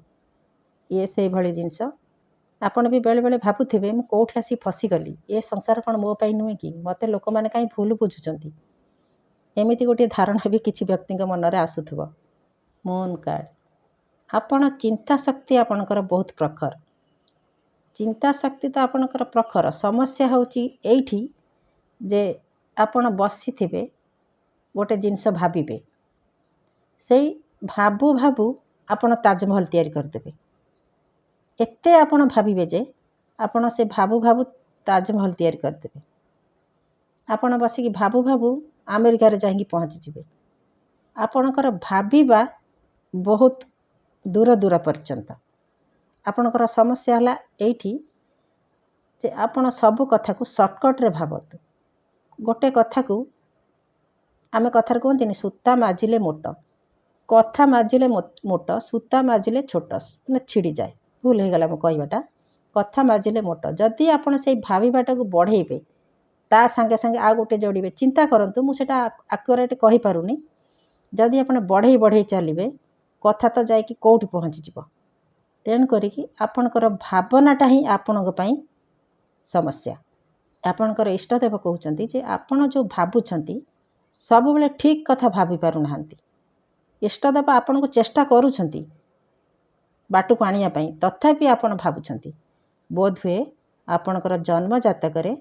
ଇଏ ସେଇଭଳି ଜିନିଷ। ଆପଣ ବି ବେଳେବେଳେ ଭାବୁଥିବେ ମୁଁ କେଉଁଠି ଆସି ଫସିଗଲି, ଏ ସଂସାର କ'ଣ ମୋ ପାଇଁ ନୁହେଁ କି, ମୋତେ ଲୋକମାନେ କାହିଁ ଭୁଲ ବୁଝୁଛନ୍ତି। ଏମିତି ଗୋଟିଏ ଧାରଣା ବି କିଛି ବ୍ୟକ୍ତିଙ୍କ ମନରେ ଆସୁଥିବ। Moon card. ଆପଣ ଚିନ୍ତା ଶକ୍ତି ଆପଣଙ୍କର ବହୁତ ପ୍ରଖର। ଚିନ୍ତା ଶକ୍ତି ତ ଆପଣଙ୍କର ପ୍ରଖର। ସମସ୍ୟା ହେଉଛି ଏଇଠି ଯେ ଆପଣ ବସିଥିବେ ଗୋଟେ ଜିନିଷ ଭାବିବେ, ସେଇ ଭାବୁ ଭାବୁ ଆପଣ ତାଜମହଲ ତିଆରି କରିଦେବେ। ଏତେ ଆପଣ ଭାବିବେ ଯେ ଆପଣ ସେ ଭାବୁ ଭାବୁ ତାଜମହଲ ତିଆରି କରିଦେବେ। ଆପଣ ବସିକି ଭାବୁ ଭାବୁ ଆମେରିକାରେ ଯାଇକି ପହଞ୍ଚିଯିବେ। ଆପଣଙ୍କର ଭାବିବା ବହୁତ ଦୂର ଦୂର ପର୍ଯ୍ୟନ୍ତ। ଆପଣଙ୍କର ସମସ୍ୟା ହେଲା ଏଇଠି ଯେ ଆପଣ ସବୁ କଥାକୁ ସର୍ଟକଟ୍ରେ ଭାବନ୍ତୁ। ଗୋଟେ କଥାକୁ ଆମେ କଥାରେ କୁହନ୍ତିନି ସୂତା ମାଜିଲେ ମୋଟ, କଥା ମାଜିଲେ ମୋଟ, ସୂତା ମାଜିଲେ ଛୋଟ, ମାନେ ଛିଡ଼ିଯାଏ। ଭୁଲ ହେଇଗଲା ମୋ କହିବାଟା। କଥା ମାଜିଲେ ମୋଟ। ଯଦି ଆପଣ ସେଇ ଭାବିବାଟାକୁ ବଢ଼େଇବେ, ତା ସାଙ୍ଗେ ସାଙ୍ଗେ ଆଉ ଗୋଟେ ଯୋଡ଼ିବେ। ଚିନ୍ତା କରନ୍ତୁ, ମୁଁ ସେଇଟା ଆକ୍ୟୁରେଟ୍ କହିପାରୁନି। ଯଦି ଆପଣ ବଢ଼େଇ ବଢ଼େଇ ଚାଲିବେ, କଥା ତ ଯାଇକି କେଉଁଠି ପହଞ୍ଚିଯିବ। ତେଣୁ କରିକି ଆପଣଙ୍କର ଭାବନାଟା ହିଁ ଆପଣଙ୍କ ପାଇଁ ସମସ୍ୟା। ଆପଣଙ୍କର ଇଷ୍ଟଦେବ କହୁଛନ୍ତି ଯେ ଆପଣ ଯେଉଁ ଭାବୁଛନ୍ତି ସବୁବେଳେ ଠିକ୍ କଥା ଭାବି ପାରୁନାହାନ୍ତି। ଇଷ୍ଟଦେବ ଆପଣଙ୍କୁ ଚେଷ୍ଟା କରୁଛନ୍ତି ବାଟକୁ ଆଣିବା ପାଇଁ, ତଥାପି ଆପଣ ଭାବୁଛନ୍ତି। ବୋଧହୁଏ ଆପଣଙ୍କର ଜନ୍ମ ଜାତକରେ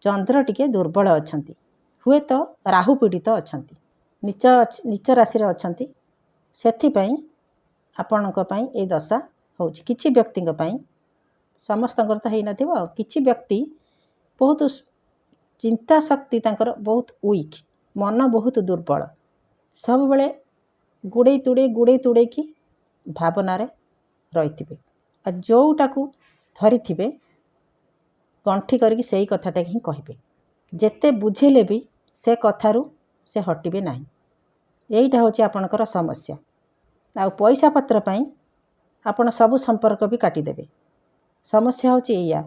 ଚନ୍ଦ୍ର ଟିକେ ଦୁର୍ବଳ ଅଛନ୍ତି, ହୁଏତ ରାହୁ ପୀଡ଼ିତ ଅଛନ୍ତି, ନୀଚ ରାଶିରେ ଅଛନ୍ତି। ସେଥିପାଇଁ ଆପଣଙ୍କ ପାଇଁ ଏଇ ଦଶା ହେଉଛି। କିଛି ବ୍ୟକ୍ତିଙ୍କ ପାଇଁ, ସମସ୍ତଙ୍କର ତ ହେଇନଥିବ, ଆଉ କିଛି ବ୍ୟକ୍ତି ବହୁତ ଚିନ୍ତା ଶକ୍ତି ତାଙ୍କର ବହୁତ ୱିକ୍, ମନ ବହୁତ ଦୁର୍ବଳ। ସବୁବେଳେ ଗୁଡ଼େଇ ତୁଡ଼େଇକି ଭାବନାରେ ରହିଥିବେ। ଆଉ ଯେଉଁଟାକୁ ଧରିଥିବେ ଗଣ୍ଠି କରିକି ସେଇ କଥାଟା ହିଁ କହିବେ। ଯେତେ ବୁଝେଇଲେ ବି ସେ କଥାରୁ ସେ ହଟିବେ ନାହିଁ। ଏଇଟା ହେଉଛି ଆପଣଙ୍କର ସମସ୍ୟା। ଆଉ ପଇସା ପତ୍ର ପାଇଁ ଆପଣ ସବୁ ସମ୍ପର୍କ ବି କାଟିଦେବେ। ସମସ୍ୟା ହେଉଛି ଏଇଆ,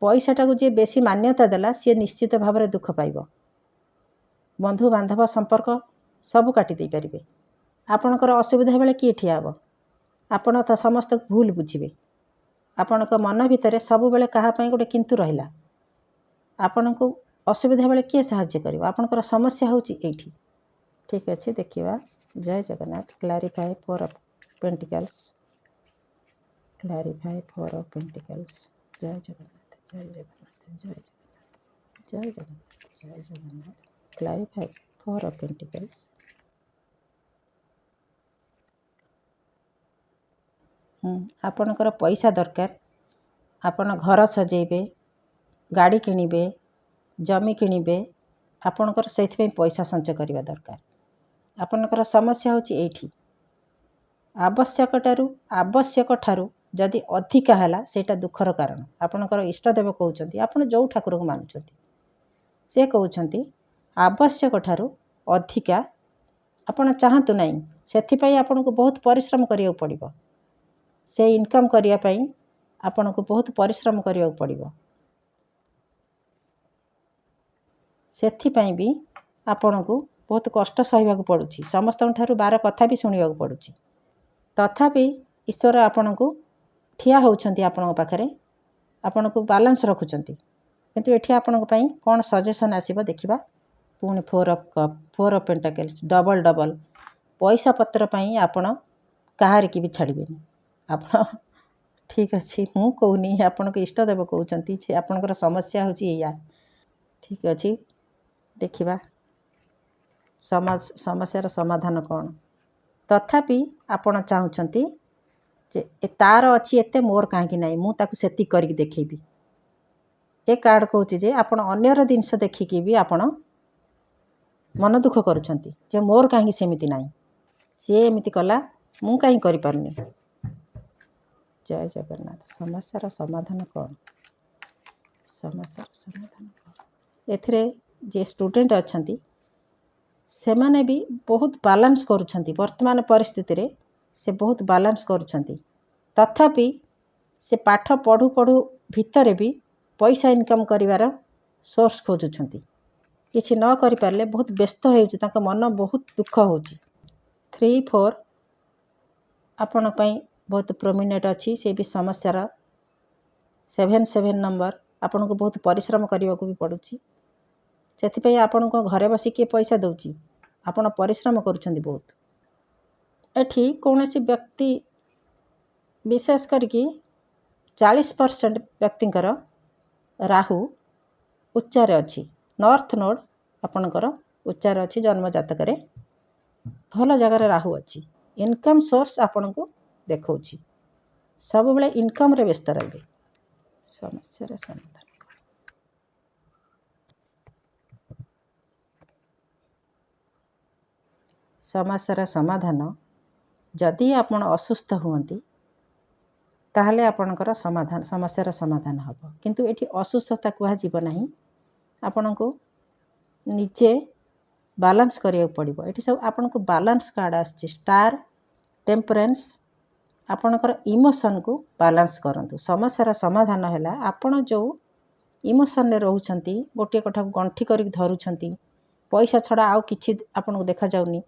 ପଇସାଟାକୁ ଯିଏ ବେଶୀ ମାନ୍ୟତା ଦେଲା ସିଏ ନିଶ୍ଚିତ ଭାବରେ ଦୁଃଖ ପାଇବ। ବନ୍ଧୁବାନ୍ଧବ ସମ୍ପର୍କ ସବୁ କାଟି ଦେଇପାରିବେ। ଆପଣଙ୍କର ଅସୁବିଧା ବେଳେ କିଏ ଠିଆ ହେବ? ଆପଣ ତ ସମସ୍ତଙ୍କୁ ଭୁଲ ବୁଝିବେ। ଆପଣଙ୍କ ମନ ଭିତରେ ସବୁବେଳେ କାହା ପାଇଁ ଗୋଟେ କିନ୍ତୁ ରହିଲା। ଆପଣଙ୍କୁ ଅସୁବିଧା ବେଳେ କିଏ ସାହାଯ୍ୟ କରିବ? ଆପଣଙ୍କର ସମସ୍ୟା ହେଉଛି ଏଇଠି। ଠିକ୍ ଅଛି, ଦେଖିବା। ଜୟ Jagannath. Clarify four of pentacles. Clarify four of pentacles. ଜୟ ଜଗନ୍ନାଥ, ଜୟ ଜଗନ୍ନାଥ, ଜୟ ଜଗନ୍ନାଥ, ଜୟ ଜଗନ୍ନାଥ, ଜୟ Jagannath. Clarify four of pentacles. ଆପଣଙ୍କର ପଇସା ଦରକାର। ଆପଣ ଘର ସଜେଇବେ, ଗାଡ଼ି କିଣିବେ, ଜମି କିଣିବେ। ଆପଣଙ୍କର ସେଇଥିପାଇଁ ପଇସା ସଞ୍ଚୟ କରିବା ଦରକାର। ଆପଣଙ୍କର ସମସ୍ୟା ହେଉଛି ଏଇଠି। ଆବଶ୍ୟକଠାରୁ ଯଦି ଅଧିକା ହେଲା ସେଇଟା ଦୁଃଖର କାରଣ। ଆପଣଙ୍କର ଇଷ୍ଟଦେବ କହୁଛନ୍ତି, ଆପଣ ଯେଉଁ ଠାକୁରଙ୍କୁ ମାନୁଛନ୍ତି ସେ କହୁଛନ୍ତି ଆବଶ୍ୟକଠାରୁ ଅଧିକା ଆପଣ ଚାହାନ୍ତୁ ନାହିଁ। ସେଥିପାଇଁ ଆପଣଙ୍କୁ ବହୁତ ପରିଶ୍ରମ କରିବାକୁ ପଡ଼ିବ। ସେ ଇନକମ୍ କରିବା ପାଇଁ ଆପଣଙ୍କୁ ବହୁତ ପରିଶ୍ରମ କରିବାକୁ ପଡ଼ିବ। ସେଥିପାଇଁ ବି ଆପଣଙ୍କୁ ବହୁତ କଷ୍ଟ ସହିବାକୁ ପଡ଼ୁଛି। ସମସ୍ତଙ୍କ ଠାରୁ ବାର କଥା ବି ଶୁଣିବାକୁ ପଡ଼ୁଛି। ତଥାପି ଈଶ୍ୱର ଆପଣଙ୍କୁ ଠିଆ ହେଉଛନ୍ତି ଆପଣଙ୍କ ପାଖରେ, ଆପଣଙ୍କୁ ବାଲାନ୍ସ ରଖୁଛନ୍ତି। କିନ୍ତୁ ଏଠି ଆପଣଙ୍କ ପାଇଁ କ'ଣ ସଜେସନ୍ ଆସିବ ଦେଖିବା। ପୁଣି four of cup, four of pentacles, double. ପଇସା ପତ୍ର ପାଇଁ ଆପଣ କାହାରିକି ବି ଛାଡ଼ିବେନି। ଆପଣ ଠିକ୍ ଅଛି, ମୁଁ କହୁନି, ଆପଣଙ୍କ ଇଷ୍ଟଦେବ କହୁଛନ୍ତି ଯେ ଆପଣଙ୍କର ସମସ୍ୟା ହେଉଛି ଏଇଆ। ଠିକ୍ ଅଛି, ଦେଖିବା ସମସ୍ୟାର ସମାଧାନ କ'ଣ। ତଥାପି ଆପଣ ଚାହୁଁଛନ୍ତି ଯେ ତା'ର ଅଛି ଏତେ, ମୋର କାହିଁକି ନାହିଁ, ମୁଁ ତାକୁ ସେତିକି କରିକି ଦେଖେଇବି। ଏ କାର୍ଡ଼ କହୁଛି ଯେ ଆପଣ ଅନ୍ୟର ଜିନିଷ ଦେଖିକି ବି ଆପଣ ମନ ଦୁଃଖ କରୁଛନ୍ତି ଯେ ମୋର କାହିଁକି ସେମିତି ନାହିଁ, ସିଏ ଏମିତି କଲା, ମୁଁ କାହିଁକି କରିପାରୁନି। ଜୟ ଜଗନ୍ନାଥ। ସମସ୍ୟାର ସମାଧାନ କ'ଣ? ସମସ୍ୟାର ସମାଧାନ କ'ଣ? ଏଥିରେ ଯିଏ ଷ୍ଟୁଡେଣ୍ଟ ଅଛନ୍ତି ସେମାନେ ବି ବହୁତ ବାଲାନ୍ସ କରୁଛନ୍ତି। ବର୍ତ୍ତମାନ ପରିସ୍ଥିତିରେ ସେ ବହୁତ ବାଲାନ୍ସ କରୁଛନ୍ତି। ତଥାପି ସେ ପାଠ ପଢ଼ୁ ଭିତରେ ବି ପଇସା ଇନକମ୍ କରିବାର ସୋର୍ସ ଖୋଜୁଛନ୍ତି। କିଛି ନ କରିପାରିଲେ ବହୁତ ବ୍ୟସ୍ତ ହେଉଛି, ତାଙ୍କ ମନ ବହୁତ ଦୁଃଖ ହେଉଛି। 3, 4 ଆପଣ ପାଇଁ ବହୁତ ପ୍ରୋମିନେଟ୍ ଅଛି। ସେ ବି ସମସ୍ୟାର 7 ନମ୍ବର। ଆପଣଙ୍କୁ ବହୁତ ପରିଶ୍ରମ କରିବାକୁ ବି ପଡ଼ୁଛି। ସେଥିପାଇଁ ଆପଣଙ୍କ ଘରେ ବସି କିଏ ପଇସା ଦେଉଛି? ଆପଣ ପରିଶ୍ରମ କରୁଛନ୍ତି ବହୁତ। ଏଠି କୌଣସି ବ୍ୟକ୍ତି, ବିଶେଷ କରିକି 40% ବ୍ୟକ୍ତିଙ୍କର ରାହୁ ଉଚ୍ଚାରେ ଅଛି। ନର୍ଥ ନୋଡ଼ ଆପଣଙ୍କର ଉଚ୍ଚାରେ ଅଛି। ଜନ୍ମ ଜାତକରେ ଭଲ ଜାଗାରେ ରାହୁ ଅଛି। ଇନକମ୍ ସୋର୍ସ ଆପଣଙ୍କୁ ଦେଖାଉଛି। ସବୁବେଳେ ଇନକମ୍ରେ ବ୍ୟସ୍ତ ରହିବେ। ସମସ୍ୟାର ସମାଧାନ। ସମସ୍ୟାର ସମାଧାନ, ଯଦି ଆପଣ ଅସୁସ୍ଥ ହୁଅନ୍ତି ତାହେଲେ ଆପଣଙ୍କର ସମସ୍ୟାର ସମାଧାନ ହେବ। କିନ୍ତୁ ଏଠି ଅସୁସ୍ଥତା କୁହାଯିବ ନାହିଁ। ଆପଣଙ୍କୁ ନିଜେ ବାଲାନ୍ସ କରିବାକୁ ପଡ଼ିବ। ଏଠି ସବୁ ଆପଣଙ୍କୁ ବାଲାନ୍ସ କାର୍ଡ଼ ଆସୁଛି। ଷ୍ଟାର, ଟେମ୍ପରେନ୍ସ। ଆପଣଙ୍କର ଇମୋସନକୁ ବାଲାନ୍ସ କରନ୍ତୁ। ସମସ୍ୟାର ସମାଧାନ ହେଲା, ଆପଣ ଯେଉଁ ଇମୋସନରେ ରହୁଛନ୍ତି, ଗୋଟିଏ କଥାକୁ ଗଣ୍ଠି କରିକି ଧରୁଛନ୍ତି, ପଇସା ଛଡ଼ା ଆଉ କିଛି ଆପଣଙ୍କୁ ଦେଖାଯାଉନି,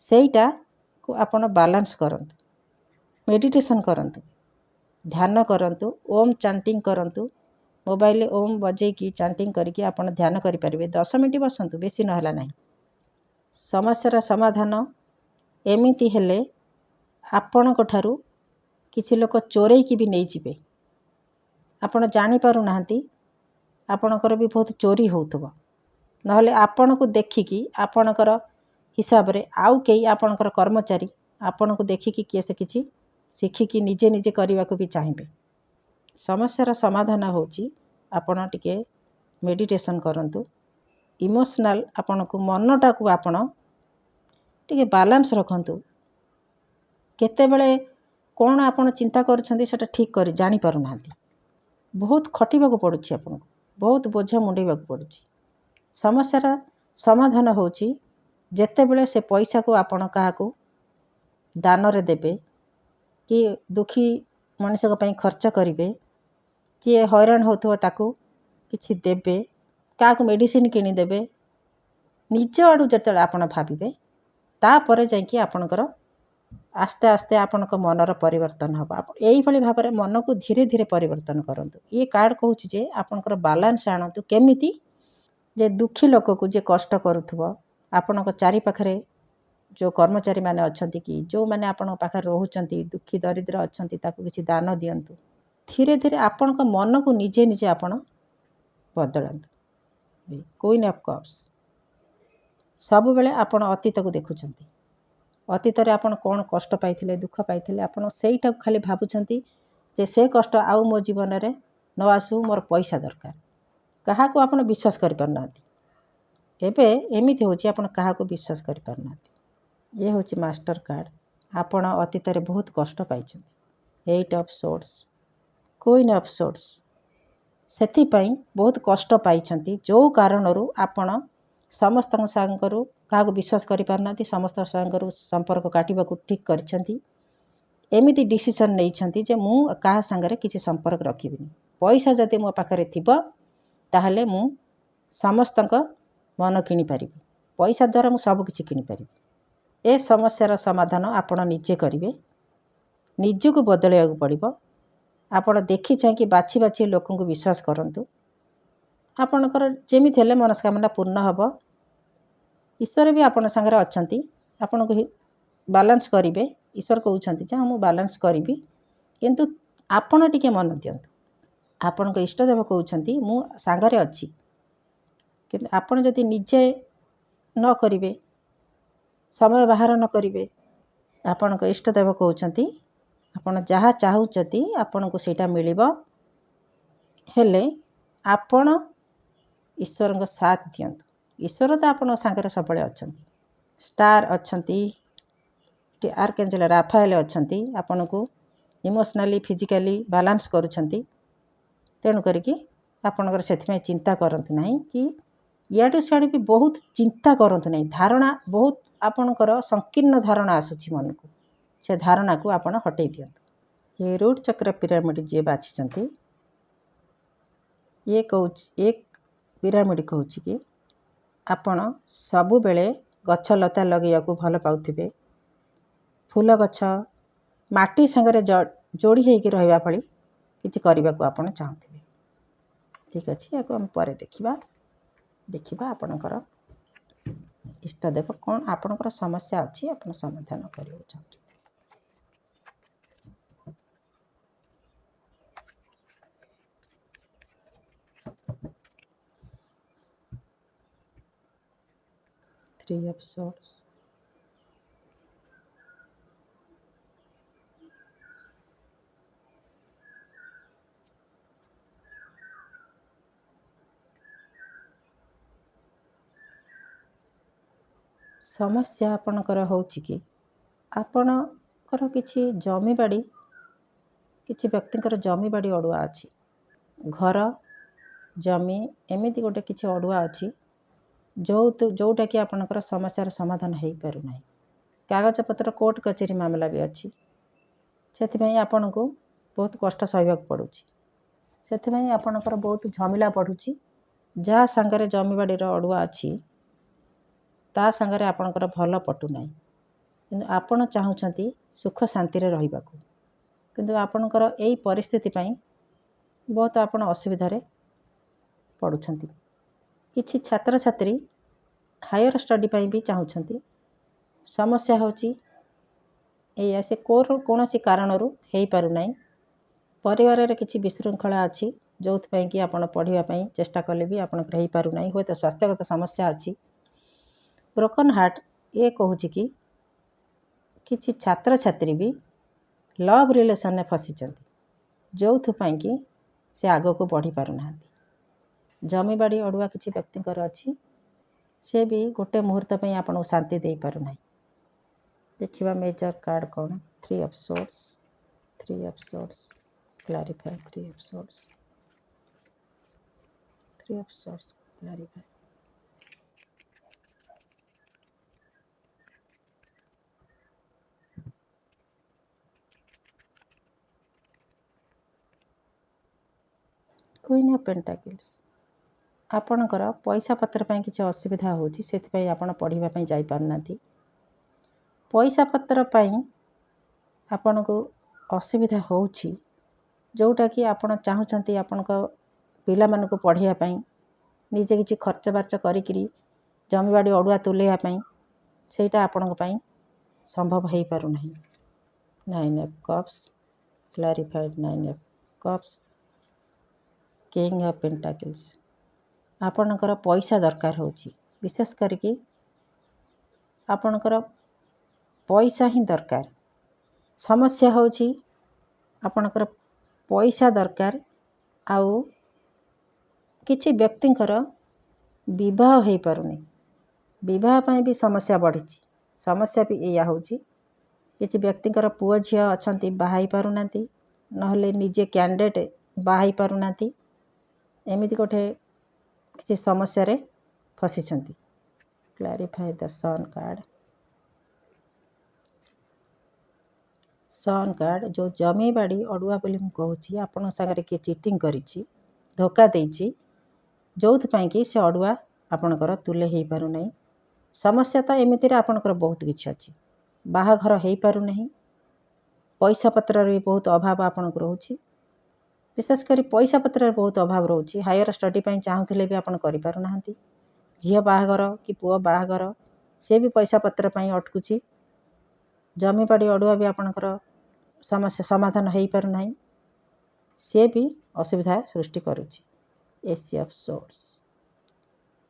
ସେଇଟାକୁ ଆପଣ ବାଲାନ୍ସ କରନ୍ତୁ। ମେଡ଼ିଟେସନ୍ କରନ୍ତୁ, ଧ୍ୟାନ କରନ୍ତୁ, ଓମ୍ ଚାଣ୍ଟିଂ କରନ୍ତୁ। ମୋବାଇଲରେ ଓମ୍ ବଜେଇକି ଚାଣ୍ଟିଂ କରିକି ଆପଣ ଧ୍ୟାନ କରିପାରିବେ। 10 ମିନିଟ୍ ବସନ୍ତୁ, ବେଶୀ ନହେଲା ନାହିଁ। ସମସ୍ୟାର ସମାଧାନ ଏମିତି ହେଲେ ଆପଣଙ୍କ ଠାରୁ କିଛି ଲୋକ ଚୋରେଇକି ବି ନେଇଯିବେ। ଆପଣ ଜାଣିପାରୁନାହାନ୍ତି, ଆପଣଙ୍କର ବି ବହୁତ ଚୋରି ହେଉଥିବ। ନହେଲେ ଆପଣଙ୍କୁ ଦେଖିକି ଆପଣଙ୍କର ହିସାବରେ ଆଉ କେହି ଆପଣଙ୍କର କର୍ମଚାରୀ ଆପଣଙ୍କୁ ଦେଖିକି କିଏ ସେ କିଛି ଶିଖିକି ନିଜେ କରିବାକୁ ବି ଚାହିଁବେ। ସମସ୍ୟାର ସମାଧାନ ହେଉଛି ଆପଣ ଟିକେ ମେଡ଼ିଟେସନ୍ କରନ୍ତୁ। ଇମୋସନାଲ୍ ଆପଣଙ୍କୁ ମନଟାକୁ ଆପଣ ଟିକେ ବାଲାନ୍ସ ରଖନ୍ତୁ। କେତେବେଳେ କ'ଣ ଆପଣ ଚିନ୍ତା କରୁଛନ୍ତି ସେଟା ଠିକ୍ କରି ଜାଣିପାରୁନାହାନ୍ତି। ବହୁତ ଖଟିବାକୁ ପଡ଼ୁଛି ଆପଣଙ୍କୁ, ବହୁତ ବୋଝ ମୁଣ୍ଡେଇବାକୁ ପଡ଼ୁଛି। ସମସ୍ୟାର ସମାଧାନ ହେଉଛି ଯେତେବେଳେ ସେ ପଇସାକୁ ଆପଣ କାହାକୁ ଦାନରେ ଦେବେ, କି ଦୁଃଖୀ ମଣିଷଙ୍କ ପାଇଁ ଖର୍ଚ୍ଚ କରିବେ, କିଏ ହଇରାଣ ହେଉଥିବ ତାକୁ କିଛି ଦେବେ, କାହାକୁ ମେଡ଼ିସିନ କିଣିଦେବେ, ନିଜ ଆଡ଼ୁ ଯେତେବେଳେ ଆପଣ ଭାବିବେ, ତାପରେ ଯାଇକି ଆପଣଙ୍କର ଆସ୍ତେ ଆସ୍ତେ ଆପଣଙ୍କ ମନର ପରିବର୍ତ୍ତନ ହେବ। ଆପଣ ଏଇଭଳି ଭାବରେ ମନକୁ ଧୀରେ ଧୀରେ ପରିବର୍ତ୍ତନ କରନ୍ତୁ। ଏ କାର୍ଡ଼ କହୁଛି ଯେ ଆପଣଙ୍କର ବାଲାନ୍ସ ଆଣନ୍ତୁ। କେମିତି? ଯେ ଦୁଃଖୀ ଲୋକକୁ ଯେ କଷ୍ଟ କରୁଥିବ, ଆପଣଙ୍କ ଚାରିପାଖରେ ଯେଉଁ କର୍ମଚାରୀମାନେ ଅଛନ୍ତି କି ଯେଉଁମାନେ ଆପଣଙ୍କ ପାଖରେ ରହୁଛନ୍ତି ଦୁଃଖୀ ଦରିଦ୍ର ଅଛନ୍ତି, ତାକୁ କିଛି ଦାନ ଦିଅନ୍ତୁ। ଧୀରେ ଧୀରେ ଆପଣଙ୍କ ମନକୁ ନିଜେ ନିଜେ ଆପଣ ବଦଳାନ୍ତୁ। Queen of cups. ସବୁବେଳେ ଆପଣ ଅତୀତକୁ ଦେଖୁଛନ୍ତି। ଅତୀତରେ ଆପଣ କ'ଣ କଷ୍ଟ ପାଇଥିଲେ, ଦୁଃଖ ପାଇଥିଲେ, ଆପଣ ସେଇଟାକୁ ଖାଲି ଭାବୁଛନ୍ତି ଯେ ସେ କଷ୍ଟ ଆଉ ମୋ ଜୀବନରେ ନ ଆସୁ, ମୋର ପଇସା ଦରକାର। କାହାକୁ ଆପଣ ବିଶ୍ୱାସ କରିପାରୁନାହାନ୍ତି। ଏବେ ଏମିତି ହେଉଛି ଆପଣ କାହାକୁ ବିଶ୍ୱାସ କରିପାରୁନାହାନ୍ତି। ଇଏ ହେଉଛି ମାଷ୍ଟର କାର୍ଡ଼। ଆପଣ ଅତୀତରେ ବହୁତ କଷ୍ଟ ପାଇଛନ୍ତି। 8 of swords, queen of swords. ସେଥିପାଇଁ ବହୁତ କଷ୍ଟ ପାଇଛନ୍ତି, ଯେଉଁ କାରଣରୁ ଆପଣ ସମସ୍ତଙ୍କ ସାଙ୍ଗରୁ କାହାକୁ ବିଶ୍ୱାସ କରିପାରୁନାହାନ୍ତି, ସମସ୍ତଙ୍କ ସାଙ୍ଗରୁ ସମ୍ପର୍କ କାଟିବାକୁ ଠିକ୍ କରିଛନ୍ତି। ଏମିତି ଡିସିସନ୍ ନେଇଛନ୍ତି ଯେ ମୁଁ କାହା ସାଙ୍ଗରେ କିଛି ସମ୍ପର୍କ ରଖିବିନି। ପଇସା ଯଦି ମୋ ପାଖରେ ଥିବ ତାହେଲେ ମୁଁ ସମସ୍ତଙ୍କ ମନ କିଣିପାରିବି। ପଇସା ଦ୍ୱାରା ମୁଁ ସବୁ କିଛି କିଣିପାରିବି। ଏ ସମସ୍ୟାର ସମାଧାନ ଆପଣ ନିଜେ କରିବେ। ନିଜକୁ ବଦଳାଇବାକୁ ପଡ଼ିବ। ଆପଣ ଦେଖି ଚାହିଁକି ବାଛି ବାଛି ଲୋକଙ୍କୁ ବିଶ୍ୱାସ କରନ୍ତୁ। ଆପଣଙ୍କର ଯେମିତି ହେଲେ ମନସ୍କାମନା ପୂର୍ଣ୍ଣ ହେବ। ଈଶ୍ୱର ବି ଆପଣଙ୍କ ସାଙ୍ଗରେ ଅଛନ୍ତି, ଆପଣଙ୍କୁ ବାଲାନ୍ସ କରିବେ। ଈଶ୍ୱର କହୁଛନ୍ତି ଯେ ମୁଁ ବାଲାନ୍ସ କରିବି, କିନ୍ତୁ ଆପଣ ଟିକେ ମନ ଦିଅନ୍ତୁ। ଆପଣଙ୍କ ଇଷ୍ଟଦେବ କହୁଛନ୍ତି ମୁଁ ସାଙ୍ଗରେ ଅଛି, କିନ୍ତୁ ଆପଣ ଯଦି ନିଜେ ନ କରିବେ, ସମୟ ବାହାର ନ କରିବେ, ଆପଣଙ୍କ ଇଷ୍ଟଦେବ କହୁଛନ୍ତି ଆପଣ ଯାହା ଚାହୁଁଛନ୍ତି ଆପଣଙ୍କୁ ସେଇଟା ମିଳିବ। ହେଲେ ଆପଣ ଈଶ୍ୱରଙ୍କ ସାଥ ଦିଅନ୍ତୁ। ଈଶ୍ୱର ତ ଆପଣଙ୍କ ସାଙ୍ଗରେ ସବୁବେଳେ ଅଛନ୍ତି। ଷ୍ଟାର ଅଛନ୍ତି, ଆର୍କଏଞ୍ଜେଲ ରାଫାଏଲ ଅଛନ୍ତି, ଆପଣଙ୍କୁ ଇମୋସନାଲି ଫିଜିକାଲି ବାଲାନ୍ସ କରୁଛନ୍ତି। ତେଣୁ କରିକି ଆପଣଙ୍କର ସେଥିପାଇଁ ଚିନ୍ତା କରନ୍ତୁ ନାହିଁ, କି ଇଆଡ଼ୁ ସିଆଡ଼ୁ ବି ବହୁତ ଚିନ୍ତା କରନ୍ତୁ ନାହିଁ। ଧାରଣା ବହୁତ ଆପଣଙ୍କର ସଂକୀର୍ଣ୍ଣ ଧାରଣା ଆସୁଛି ମନକୁ, ସେ ଧାରଣାକୁ ଆପଣ ହଟେଇ ଦିଅନ୍ତୁ। ଏ ରୁଟ୍ ଚକ୍ର ପିରାମିଡ଼ ଯିଏ ବାଛିଛନ୍ତି, ଇଏ କହୁଛି, ଏ ପିରାମିଡ଼ କହୁଛି କି ଆପଣ ସବୁବେଳେ ଗଛ ଲତା ଲଗେଇବାକୁ ଭଲ ପାଉଥିବେ। ଫୁଲ ଗଛ, ମାଟି ସାଙ୍ଗରେ ଯୋଡ଼ି ହେଇକି ରହିବା ଭଳି କିଛି କରିବାକୁ ଆପଣ ଚାହୁଁଥିବେ। ଠିକ୍ ଅଛି, ୟାକୁ ଆମେ ପରେ ଦେଖିବା ଆପଣଙ୍କର ଇଷ୍ଟଦେବ କ'ଣ ଆପଣଙ୍କର ସମସ୍ୟା ଅଛି, ଆପଣ ସମାଧାନ କରିବାକୁ ଚାହୁଁଛନ୍ତି। Three of Swords, ସମସ୍ୟା ଆପଣଙ୍କର ହେଉଛି କି ଆପଣଙ୍କର କିଛି ଜମିବାଡ଼ି, କିଛି ବ୍ୟକ୍ତିଙ୍କର ଜମିବାଡ଼ି ଅଡ଼ୁଆ ଅଛି। ଘର, ଜମି, ଏମିତି ଗୋଟେ କିଛି ଅଡ଼ୁଆ ଅଛି ଯେଉଁଟାକି ଆପଣଙ୍କର ସମସ୍ୟାର ସମାଧାନ ହୋଇପାରୁନାହିଁ। କାଗଜପତ୍ର କୋର୍ଟ କଚେରୀ ମାମଲା ବି ଅଛି। ସେଥିପାଇଁ ଆପଣଙ୍କୁ ବହୁତ କଷ୍ଟ ସହିବାକୁ ପଡ଼ୁଛି। ସେଥିପାଇଁ ଆପଣଙ୍କର ବହୁତ ଝାମେଲା ପଡ଼ୁଛି। ଯାହା ସାଙ୍ଗରେ ଜମିବାଡ଼ିର ଅଡ଼ୁଆ ଅଛି ତା ସାଙ୍ଗରେ ଆପଣଙ୍କର ଭଲ ପଟୁନାହିଁ, କିନ୍ତୁ ଆପଣ ଚାହୁଁଛନ୍ତି ସୁଖ ଶାନ୍ତିରେ ରହିବାକୁ। କିନ୍ତୁ ଆପଣଙ୍କର ଏଇ ପରିସ୍ଥିତି ପାଇଁ ବହୁତ ଆପଣ ଅସୁବିଧାରେ ପଡ଼ୁଛନ୍ତି। କିଛି ଛାତ୍ରଛାତ୍ରୀ ହାୟର ଷ୍ଟଡ଼ି ପାଇଁ ବି ଚାହୁଁଛନ୍ତି। ସମସ୍ୟା ହେଉଛି ଏଇଆ, ସେ କୌଣସି କାରଣରୁ ହେଇପାରୁନାହିଁ। ପରିବାରରେ କିଛି ବିଶୃଙ୍ଖଳା ଅଛି, ଯେଉଁଥିପାଇଁ କି ଆପଣ ପଢ଼ିବା ପାଇଁ ଚେଷ୍ଟା କଲେ ବି ଆପଣଙ୍କର ହେଇପାରୁନାହିଁ। ହୁଏତ ସ୍ୱାସ୍ଥ୍ୟଗତ ସମସ୍ୟା ଅଛି। ବ୍ରୋକନ୍ ହାର୍ଟ ଏ କହୁଛି କି କିଛି ଛାତ୍ରଛାତ୍ରୀ ବି ଲଭ୍ ରିଲେସନ୍ରେ ଫସିଛନ୍ତି, ଯେଉଁଥିପାଇଁ କି ସେ ଆଗକୁ ବଢ଼ି ପାରୁନାହାନ୍ତି। ଜମିବାଡ଼ି ଅଡ଼ୁଆ କିଛି ବ୍ୟକ୍ତିଙ୍କର ଅଛି, ସେ ବି ଗୋଟେ ମୁହୂର୍ତ୍ତ ପାଇଁ ଆପଣଙ୍କୁ ଶାନ୍ତି ଦେଇପାରୁନାହିଁ। ଦେଖିବା ମେଜର କାର୍ଡ଼ କ'ଣ। 3 of Swords, 3 of Swords, clarify 3 of Swords। Three of Swords clarify. Queen of Pentacles. ଆପଣଙ୍କର ପଇସା ପତ୍ର ପାଇଁ କିଛି ଅସୁବିଧା ହେଉଛି, ସେଥିପାଇଁ ଆପଣ ପଢ଼ିବା ପାଇଁ ଯାଇପାରୁନାହାନ୍ତି। ପଇସା ପତ୍ର ପାଇଁ ଆପଣଙ୍କୁ ଅସୁବିଧା ହେଉଛି, ଯେଉଁଟାକି ଆପଣ ଚାହୁଁଛନ୍ତି ଆପଣଙ୍କ ପିଲାମାନଙ୍କୁ ପଢ଼ାଇବା ପାଇଁ, ନିଜେ କିଛି ଖର୍ଚ୍ଚ ବାର୍ଚ୍ଚ କରିକିରି ଜମିବାଡ଼ି ଅଡ଼ୁଆ ତୁଲେଇବା ପାଇଁ, ସେଇଟା ଆପଣଙ୍କ ପାଇଁ ସମ୍ଭବ ହେଇପାରୁନାହିଁ। 9 of Cups clarified. 9 of Cups, King of Pentacles. ଆପଣଙ୍କର ପଇସା ଦରକାର ହେଉଛି, ବିଶେଷ କରିକି ଆପଣଙ୍କର ପଇସା ହିଁ ଦରକାର। ସମସ୍ୟା ହେଉଛି ଆପଣଙ୍କର ପଇସା ଦରକାର, ଆଉ କିଛି ବ୍ୟକ୍ତିଙ୍କର ବିବାହ ହେଇପାରୁନି। ବିବାହ ପାଇଁ ବି ସମସ୍ୟା ବଢ଼ିଛି। ସମସ୍ୟା ବି ଏଇଆ ହେଉଛି, କିଛି ବ୍ୟକ୍ତିଙ୍କର ପୁଅ ଝିଅ ଅଛନ୍ତି ବାହା ହେଇପାରୁନାହାନ୍ତି, ନହେଲେ ନିଜେ କ୍ୟାଣ୍ଡିଡେଟ୍ ବାହା ହେଇପାରୁନାହାନ୍ତି। ଏମିତି ଗୋଟେ କିଛି ସମସ୍ୟାରେ ଫସିଛନ୍ତି। କ୍ଲାରିଫାଇ ଦ ସନ୍ କାର୍ଡ଼। ସନ୍ କାର୍ଡ଼, ଯେଉଁ ଜମିବାଡ଼ି ଅଡ଼ୁଆ ବୋଲି ମୁଁ କହୁଛି, ଆପଣଙ୍କ ସାଙ୍ଗରେ କିଏ ଚିଟିଂ କରିଛି, ଧୋକା ଦେଇଛି, ଯେଉଁଥିପାଇଁ କି ସେ ଅଡ଼ୁଆ ଆପଣଙ୍କର ତୁଲେ ହେଇପାରୁନାହିଁ। ସମସ୍ୟା ତ ଏମିତିରେ ଆପଣଙ୍କର ବହୁତ କିଛି ଅଛି। ବାହାଘର ହେଇପାରୁନାହିଁ, ପଇସା ପତ୍ରରେ ବି ବହୁତ ଅଭାବ ଆପଣଙ୍କୁ ରହୁଛି। ବିଶେଷ କରି ପଇସା ପତ୍ରରେ ବହୁତ ଅଭାବ ରହୁଛି। ହାୟର ଷ୍ଟଡି ପାଇଁ ଚାହୁଁଥିଲେ ବି ଆପଣ କରିପାରୁନାହାନ୍ତି। ଝିଅ ବାହାଘର କି ପୁଅ ବାହାଘର, ସେ ବି ପଇସା ପତ୍ର ପାଇଁ ଅଟକୁଛି। ଜମିବାଡ଼ି ଅଡ଼ୁଆ ବି ଆପଣଙ୍କର ସମସ୍ୟା ସମାଧାନ ହେଇପାରୁନାହିଁ, ସେ ବି ଅସୁବିଧା ସୃଷ୍ଟି କରୁଛି। S of source.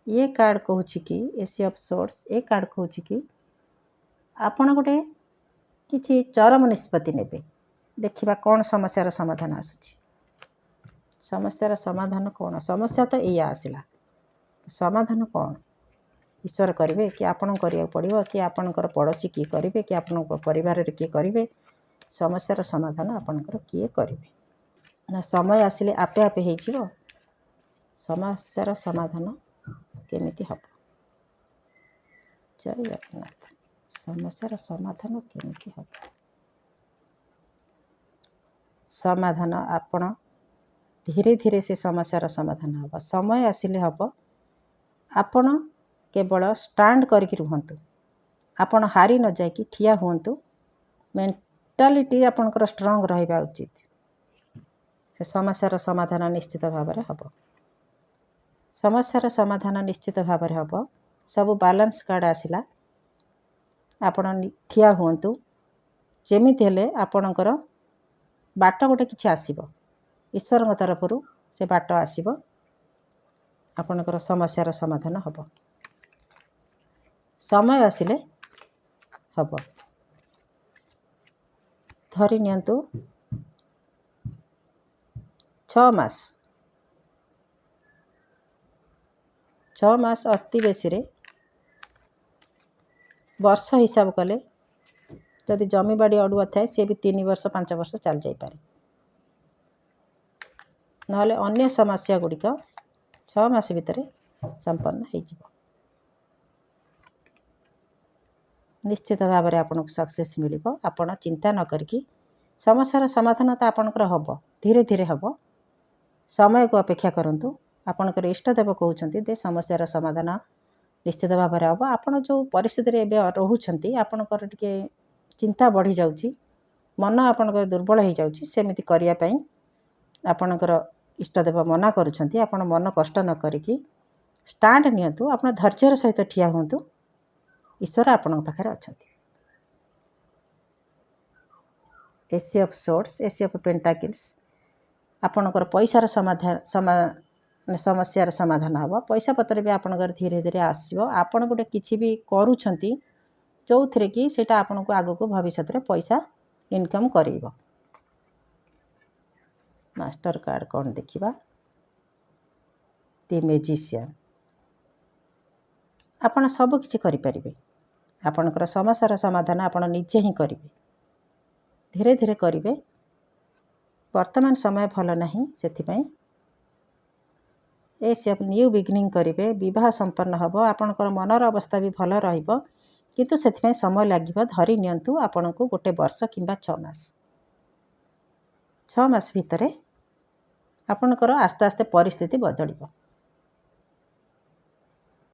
A card କହୁଛି କି, S of source, A card କହୁଛି କି ଆପଣ ଗୋଟେ କିଛି ଚରମ ନିଷ୍ପତ୍ତି ନେବେ। ଦେଖିବା କ'ଣ ସମସ୍ୟାର ସମାଧାନ ଆସୁଛି। ସମସ୍ୟାର ସମାଧାନ କ'ଣ? ସମସ୍ୟା ତ ଏଇଆ ଆସିଲା, ସମାଧାନ କ'ଣ? ଈଶ୍ୱର କରିବେ କି ଆପଣଙ୍କୁ କରିବାକୁ ପଡ଼ିବ, କି ଆପଣଙ୍କର ପଡ଼ୋଶୀ କିଏ କରିବେ, କି ଆପଣଙ୍କ ପରିବାରରେ କିଏ କରିବେ? ସମସ୍ୟାର ସମାଧାନ ଆପଣଙ୍କର କିଏ କରିବେ? ନା ସମୟ ଆସିଲେ ଆପେ ଆପେ ହେଇଯିବ? ସମସ୍ୟାର ସମାଧାନ କେମିତି ହେବ? ଜୟ ଜଗନ୍ନାଥ। ସମସ୍ୟାର ସମାଧାନ କେମିତି ହେବ? ସମାଧାନ ଆପଣ ଧୀରେ ଧୀରେ ସେ ସମସ୍ୟାର ସମାଧାନ ହେବ। ସମୟ ଆସିଲେ ହେବ। ଆପଣ କେବଳ ଷ୍ଟାଣ୍ଡ କରିକି ରୁହନ୍ତୁ। ଆପଣ ହାରି ନ ଯାଇକି ଠିଆ ହୁଅନ୍ତୁ। ମେଣ୍ଟାଲିଟି ଆପଣଙ୍କର ଷ୍ଟ୍ରଙ୍ଗ ରହିବା ଉଚିତ। ସେ ସମସ୍ୟାର ସମାଧାନ ନିଶ୍ଚିତ ଭାବରେ ହେବ। ସମସ୍ୟାର ସମାଧାନ ନିଶ୍ଚିତ ଭାବରେ ହେବ। ସବୁ ବାଲାନ୍ସ କାର୍ଡ଼ ଆସିଲା। ଆପଣ ଠିଆ ହୁଅନ୍ତୁ। ଯେମିତି ହେଲେ ଆପଣଙ୍କର ବାଟ ଗୋଟେ କିଛି ଆସିବ, ଈଶ୍ୱରଙ୍କ ତରଫରୁ ସେ ବାଟ ଆସିବ। ଆପଣଙ୍କର ସମସ୍ୟାର ସମାଧାନ ହେବ। ସମୟ ଆସିଲେ ହେବ। ଧରି ନିଅନ୍ତୁ 6 ମାସ। 6 ମାସ ଅତି ବେଶୀରେ ବର୍ଷ ହିସାବ କଲେ, ଯଦି ଜମିବାଡ଼ି ଅଡ଼ୁଆ ଥାଏ, ସିଏ ବି 3 ବର୍ଷ 5 ବର୍ଷ ଚାଲି ଯାଇପାରେ। ନହେଲେ ଅନ୍ୟ ସମସ୍ୟା ଗୁଡ଼ିକ 6 ମାସ ଭିତରେ ସମ୍ପନ୍ନ ହେଇଯିବ। ନିଶ୍ଚିତ ଭାବରେ ଆପଣଙ୍କୁ ସକ୍ସେସ୍ ମିଳିବ। ଆପଣ ଚିନ୍ତା ନ କରିକି, ସମସ୍ୟାର ସମାଧାନ ତ ଆପଣଙ୍କର ହେବ, ଧୀରେ ଧୀରେ ହେବ। ସମୟକୁ ଅପେକ୍ଷା କରନ୍ତୁ। ଆପଣଙ୍କର ଇଷ୍ଟଦେବ କହୁଛନ୍ତି ଯେ ସମସ୍ୟାର ସମାଧାନ ନିଶ୍ଚିତ ଭାବରେ ହେବ। ଆପଣ ଯେଉଁ ପରିସ୍ଥିତିରେ ଏବେ ରହୁଛନ୍ତି, ଆପଣଙ୍କର ଟିକେ ଚିନ୍ତା ବଢ଼ିଯାଉଛି, ମନ ଆପଣଙ୍କର ଦୁର୍ବଳ ହେଇଯାଉଛି। ସେମିତି କରିବା ପାଇଁ ଆପଣଙ୍କର ଇଷ୍ଟଦେବ ମନା କରୁଛନ୍ତି। ଆପଣ ମନ କଷ୍ଟ ନ କରିକି ଷ୍ଟାଣ୍ଡ ନିଅନ୍ତୁ। ଆପଣ ଧୈର୍ଯ୍ୟର ସହିତ ଠିଆ ହୁଅନ୍ତୁ। ଈଶ୍ୱର ଆପଣଙ୍କ ପାଖରେ ଅଛନ୍ତି। S of source, S of pentacles. ଆପଣଙ୍କର ପଇସାର ସମସ୍ୟାର ସମାଧାନ ହେବ। ପଇସା ପତ୍ର ବି ଆପଣଙ୍କର ଧୀରେ ଧୀରେ ଆସିବ। ଆପଣ ଗୋଟେ କିଛି ବି କରୁଛନ୍ତି, ଯେଉଁଥିରେ କି ସେଇଟା ଆପଣଙ୍କୁ ଆଗକୁ ଭବିଷ୍ୟତରେ ପଇସା ଇନକମ୍ କରେଇବ। ମାଷ୍ଟର କାର୍ଡ଼ କ'ଣ ଦେଖିବା? ଦି ମ୍ୟାଜିସିଆନ୍। ଆପଣ ସବୁ କିଛି କରିପାରିବେ। ଆପଣଙ୍କର ସମସ୍ୟାର ସମାଧାନ ଆପଣ ନିଜେ ହିଁ କରିବେ। ଧୀରେ ଧୀରେ କରିବେ। ବର୍ତ୍ତମାନ ସମୟ ଭଲ ନାହିଁ, ସେଥିପାଇଁ ଏସବୁ ନ୍ୟୁ ବିଗିନିଂ କରିବେ, ବିବାହ ସମ୍ପନ୍ନ ହେବ, ଆପଣଙ୍କର ମନର ଅବସ୍ଥା ବି ଭଲ ରହିବ, କିନ୍ତୁ ସେଥିପାଇଁ ସମୟ ଲାଗିବ। ଧରି ନିଅନ୍ତୁ ଆପଣଙ୍କୁ 1 ବର୍ଷ କିମ୍ବା 6 ମାସ। 6 ମାସ ଭିତରେ ଆପଣଙ୍କର ଆସ୍ତେ ଆସ୍ତେ ପରିସ୍ଥିତି ବଦଳିବ।